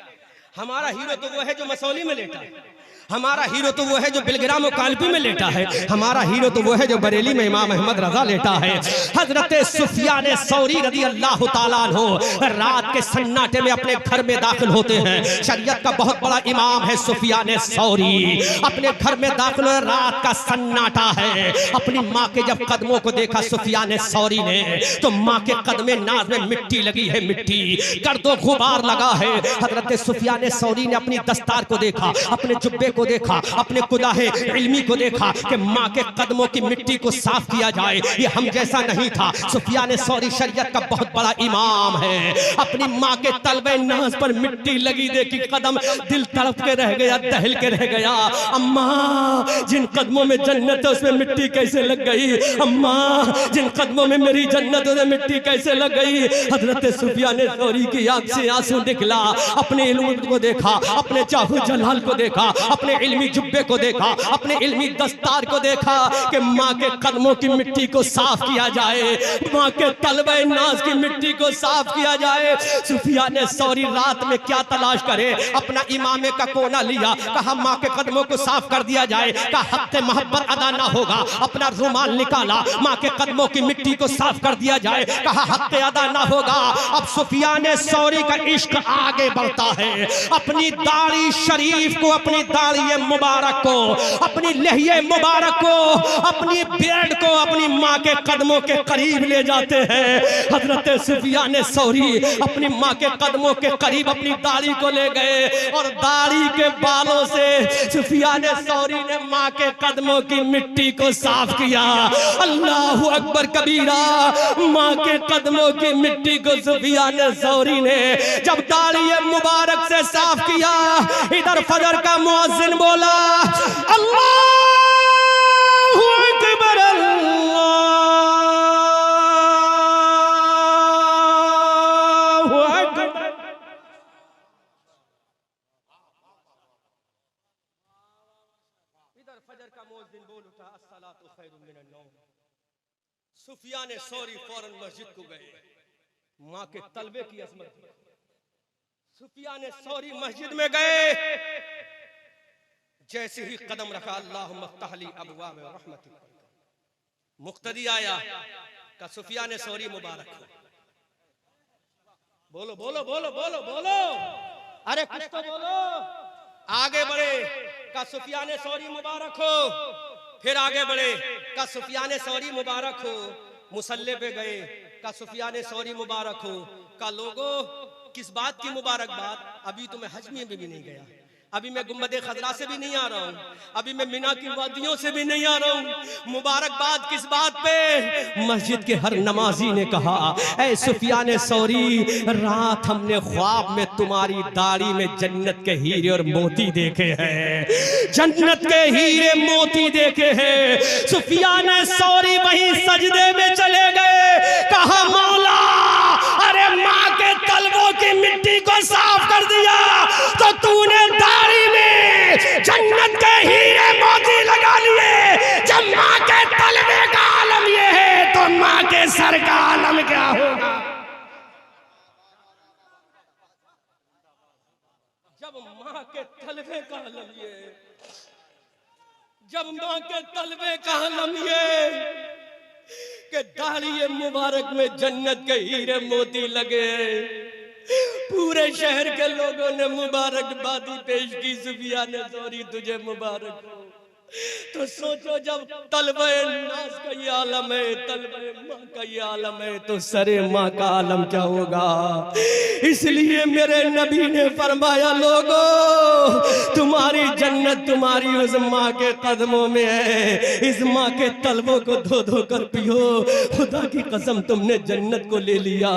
हमारा हीरो तो वो है जो मसौली में लेटा है, हमारा हीरो तो वो है जो बिलग्राम और कालपी में लेटा है, हमारा हीरो तो वो है जो बरेली में इमाम अहमद रजा लेटा है। हजरत सुफियान सौरी रज़ी अल्लाह ताला अन्हु रात के सन्नाटे में अपने घर में दाखिल होते हैं। शरीयत का बहुत बड़ा इमाम है सुफियान सौरी, अपने घर में दाखिल हुए, रात का सन्नाटा है। अपनी माँ के जब कदमों को देखा सुफियान सौरी ने तो माँ के कदमे नाज में मिट्टी लगी है, मिट्टी गर्दो गुबार लगा है। हजरत सुफियान सौरी ने अपनी दस्तार को देखा, अपने जुब्बे को देखा, अपने कुदाहे इल्मी को देखा कि माँ के कदमों की मिट्टी को साफ किया जाए, ये हम जैसा नहीं था। सुफियान सौरी शरीयत का बहुत बड़ा इमाम है, अपनी माँ के तलबे नाज पर मिट्टी लगी देखी, कदम दिल तड़प के रह गया, दहल के रह गया। अम्मा जिन कदमों में जन्नत है उसमें मिट्टी कैसे लग गई, अम्मा जिन कदमों में मेरी जन्नत है मिट्टी कैसे लग गई। हजरत सुफियान सौरी की आंख से आंसू निकला, अपने इल्म को देखा, अपने जाहू जलाल को देखा, अपने इल्मी जुब्बे को देखा, अपने इल्मी दस्तार को देखा कि माँ के कदमों की मिट्टी को साफ किया जाए, माँ के तलबे नाज की मिट्टी को साफ किया जाए। सुफियान सौरी रात में क्या तलाश करे, अपना इमामे का कोना लिया, कहा माँ के कदमों को साफ कर दिया जाए, कहा हक़ मोहब्बत अदा ना होगा, अपना रुमाल निकाला, माँ के कदमों की मिट्टी को साफ कर दिया जाए, कहा हक़ अदा ना होगा। अब सुफियान सौरी का इश्क आगे बढ़ता है, अपनी दाढ़ी शरीफ को, अपनी दाढ़ी मुबारक को, अपनी लहिए मुबारक को, अपनी बेड को अपनी माँ के कदमों के करीब ले जाते हैं। हजरत सुफियान सौरी अपनी माँ के कदमों के करीब अपनी दाढ़ी को ले गए और दाढ़ी के बालों से सुफियान सौरी ने माँ के कदमों की मिट्टी को साफ किया। अल्लाह अकबर कबीरा, माँ के कदमों की मिट्टी को सुफियान सौरी ने जब दाढ़ी मुबारक से साफ किया, इधर फजर का मुअज्जिन बोला अल्लाहु अकबर, अल्लाहु अकबर। इधर फजर का मुअज्जिन बोल उठा अस्सलातु खैरुम मिनन नौम। सुफियान सौरी फौरन मस्जिद को गए, माँ के तलबे की अजमत। सुफियान सौरी मस्जिद में गए, जैसे ही कदम रखा अल्लाह मफ्तहली अबवाब रहमतिक, मुक्तदी आया का सुफियान सौरी मुबारक हो। बोलो बोलो बोलो बोलो बोलो, अरे कुछ तो बोलो। आगे बढ़े का सुफियान सौरी मुबारक हो, फिर आगे बढ़े का सुफियान सौरी मुबारक हो। मुसल्ले पे गए का सुफियान सौरी मुबारक हो। का लोगो किस बात की मुबारकबाद, अभी तो मैं हज में भी नहीं गया, अभी मैं गुम्बदे खजरा से भी नहीं आ रहा हूँ, अभी मैं मिना की वादियों से भी नहीं आ रहा हूँ। मुबारकबाद किस बात पे? मस्जिद के हर नमाजी ने कहा ऐ सुफियान सौरी, रात हमने ख्वाब में तुम्हारी दाढ़ी में जन्नत के हीरे और मोती देखे हैं, जन्नत के हीरे मोती देखे हैं। सुफियान सौरी वहीं सजदे में चले गए, कहा मौला अरे माँ के तलबों की मिट्टी को साफ कर दिया तो तूने दाढ़ी में जन्नत के हीरे मोती लगा लिए। जब माँ के तलबे का आलम ये है तो माँ के सर का आलम क्या होगा? जब माँ के तलबे का आलम ये, जब माँ के तलबे का आलम ये कि दाढ़ी मुबारक में जन्नत के हीरे मोती लगे, पूरे शहर के लोगों ने मुबारकबादी पेश की। सुफियान सौरी तुझे मुबारक हो, तो सोचो जब तलबे नास का ये आलम है, तलबे माँ का ये आलम है, तो सरे माँ का आलम क्या होगा। इसलिए मेरे नबी ने फरमाया, लोगों तुम्हारी जन्नत तुम्हारी उस माँ के कदमों में है, इस माँ के तलबों को धो धो कर पियो। खुदा की कसम तुमने जन्नत को ले लिया,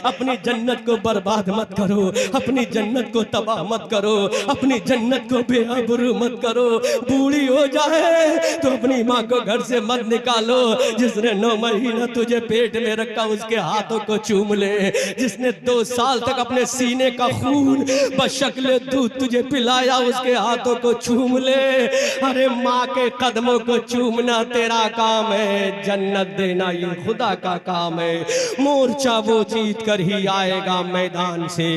अपनी जन्नत को बर्बाद मत करो, अपनी जन्नत को तबाह मत करो, अपनी जन्नत को बेआबरू मत करो। बूढ़ी हो जाए तो अपनी माँ को घर से मत निकालो। जिसने 9 महीना तुझे पेट में रखा उसके हाथों को चूम ले। जिसने 2 साल तक अपने सीने का खून बशक्ल दूध तुझे पिलाया उसके हाथों को चूम ले। अरे माँ के कदमों को चूमना तेरा काम है, जन्नत देना ये खुदा का काम है। मोर्चा वो जीत कर ही आएगा मैदान से,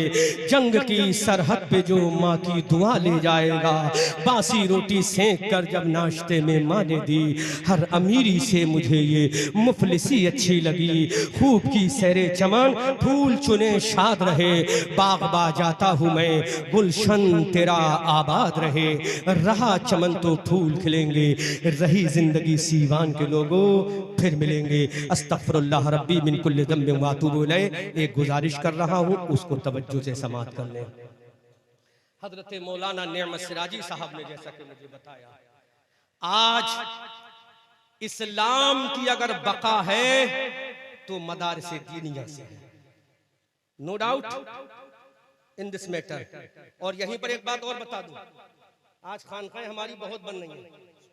जंग की सरहद पे जो माँ की दुआ ले जाएगा। बासी रोटी सेंक कर जब नाश्ते में माँ ने दी, हर अमीरी से मुझे ये मुफलिसी अच्छी लगी। खूब की सैरे चमन फूल चुने शाद रहे, बागबा जाता हूँ मैं गुलशन तेरा आबाद रहे। रहा चमन तो फूल खिलेंगे, रही जिंदगी सीवान के लोगों फिर मिलेंगे। अस्तगफिरुल्लाह रब्बी मिन कुल्लि ज़ंबिन व अतूबु इलैह। एक गुजारिश कर रहा हूँ, उसको तवज्जो से समाअत कर लें। हजरत मौलाना नेमत सिराजी साहब ने जैसा कि मुझे बताया, आज इस्लाम की अगर बका है तो मदारिस दीनिया से है, no doubt in this matter. और यहीं पर एक बात और बता दूं, आज खानकाएं हमारी बहुत बन रही हैं,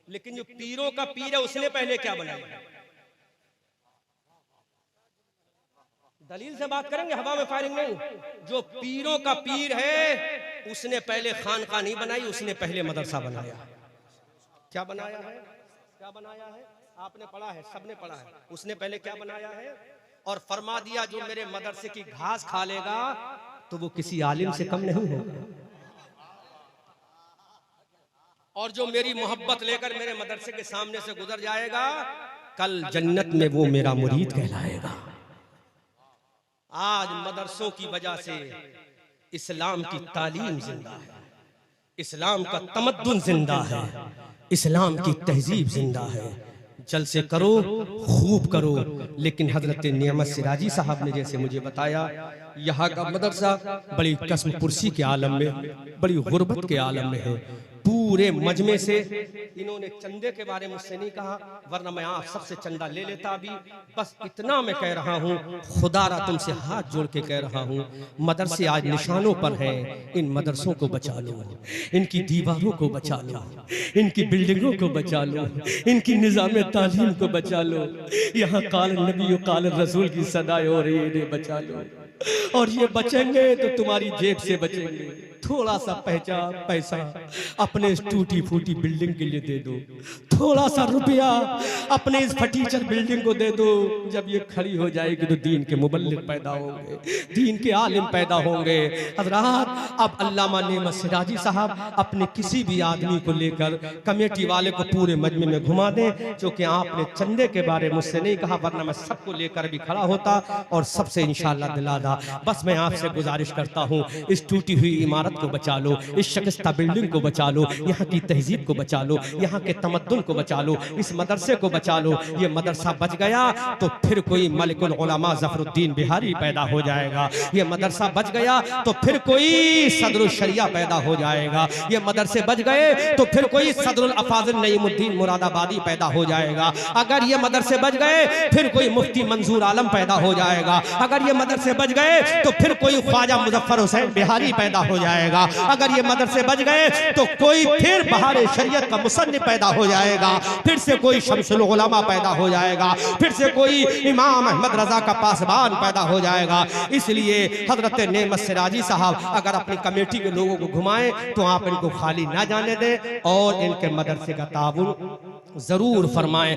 लेकिन जो पीरों का पीर है उसने पहले क्या बनाया। दलील से बात करेंगे, हवा में फायरिंग नहीं। जो पीरों का पीर है उसने पहले खानका नहीं बनाई, उसने पहले मदरसा बनाया। क्या बनाया है, क्या बनाया है, आपने पढ़ा है, सबने पढ़ा है। उसने पहले क्या बनाया है, और फरमा दिया जो मेरे मदरसे की घास खा लेगा तो वो किसी आलिम से कम नहीं होगा, और जो मेरी मोहब्बत लेकर मेरे मदरसे के सामने से गुजर जाएगा कल जन्नत में वो मेरा मुरीद कहलाएगा। आज मदरसों की वजह से इस्लाम की तालीम जिंदा है, इस्लाम का तमद्दुन जिंदा है, इस्लाम की तहजीब जिंदा है। जलसे करो, खूब करो, लेकिन हजरत नेमत सिराजी साहब ने जैसे मुझे बताया, यहाँ का मदरसा बड़ी कसम पुरसी के आलम में, बड़ी गुर्बत के आलम में है। पूरे मजमे से इन्होंने चंदे के बारे में मुझसे नहीं कहा, वरना मैं आप सबसे चंदा ले लेता। अभी बस इतना मैं कह रहा हूँ, खुदारा तुमसे हाथ जोड़ के कह रहा हूँ, मदरसे आज निशानों पर हैं, इन मदरसों को बचा लो, इनकी दीवारों को बचा लो, इनकी बिल्डिंगों को बचा लो, इनकी निज़ाम तालीम को बचा लो। यहाँ काल नबी काल रसूल की सदाएं हो रही है, इन्हें बचा लो। और ये बचेंगे तो तुम्हारी जेब से बचेंगे। थोड़ा सा पैसा अपने इस टूटी फूटी बिल्डिंग के लिए दे दो, थोड़ा सा रुपया अपने इस फटीचर बिल्डिंग को दे दो। जब ये खड़ी हो जाएगी तो दीन के मुबल्लिग पैदा होंगे, दीन के आलिम पैदा होंगे। हज़रात, अब अल्लामा नेमत सिराजी साहब अपने किसी भी आदमी को लेकर कमेटी वाले को पूरे मजमे में घुमा दें, क्योंकि आपने चंदे के बारे मुझसे नहीं कहा, वरना मैं सबको लेकर भी खड़ा होता और सबसे इंशाअल्लाह दिलादा। बस मैं आपसे गुजारिश करता हूँ, इस टूटी हुई इमारत को बचा लो, इस शिकस्ता बिल्डिंग को बचा लो, यहाँ की तहजीब को बचा लो, यहाँ के तमद्दुन को बचा लो, इस मदरसे को बचा लो। ये मदरसा बच गया तो फिर कोई मलिकुल उलमा ज़फरुद्दीन बिहारी पैदा हो जाएगा। ये मदरसा बच गया तो फिर कोई सदरुल शरिया पैदा हो जाएगा। ये मदरसे बच गए तो फिर कोई सदरुल अफाज़िल नईमुद्दीन मुरादाबादी पैदा हो जाएगा। अगर ये मदरसे बच गए फिर कोई मुफ्ती मंजूर आलम पैदा हो जाएगा। अगर ये मदरसे बच गए तो फिर कोई ख्वाजा मुजफ्फर हुसैन बिहारी पैदा हो जाएगा। अगर ये मदरसे बच गए तो कोई फिर बहारे शरीयत का मुसन्निफ पैदा हो जाएगा, फिर से कोई शमसुल उलमा पैदा हो जाएगा, फिर से कोई इमाम अहमद रजा का पासबान पैदा हो जाएगा। इसलिए हजरत नेमत सिराजी साहब अगर अपनी कमेटी के लोगों को घुमाएं तो आप इनको खाली ना जाने दें और इनके मदरसे का ताउन जरूर फरमाएं।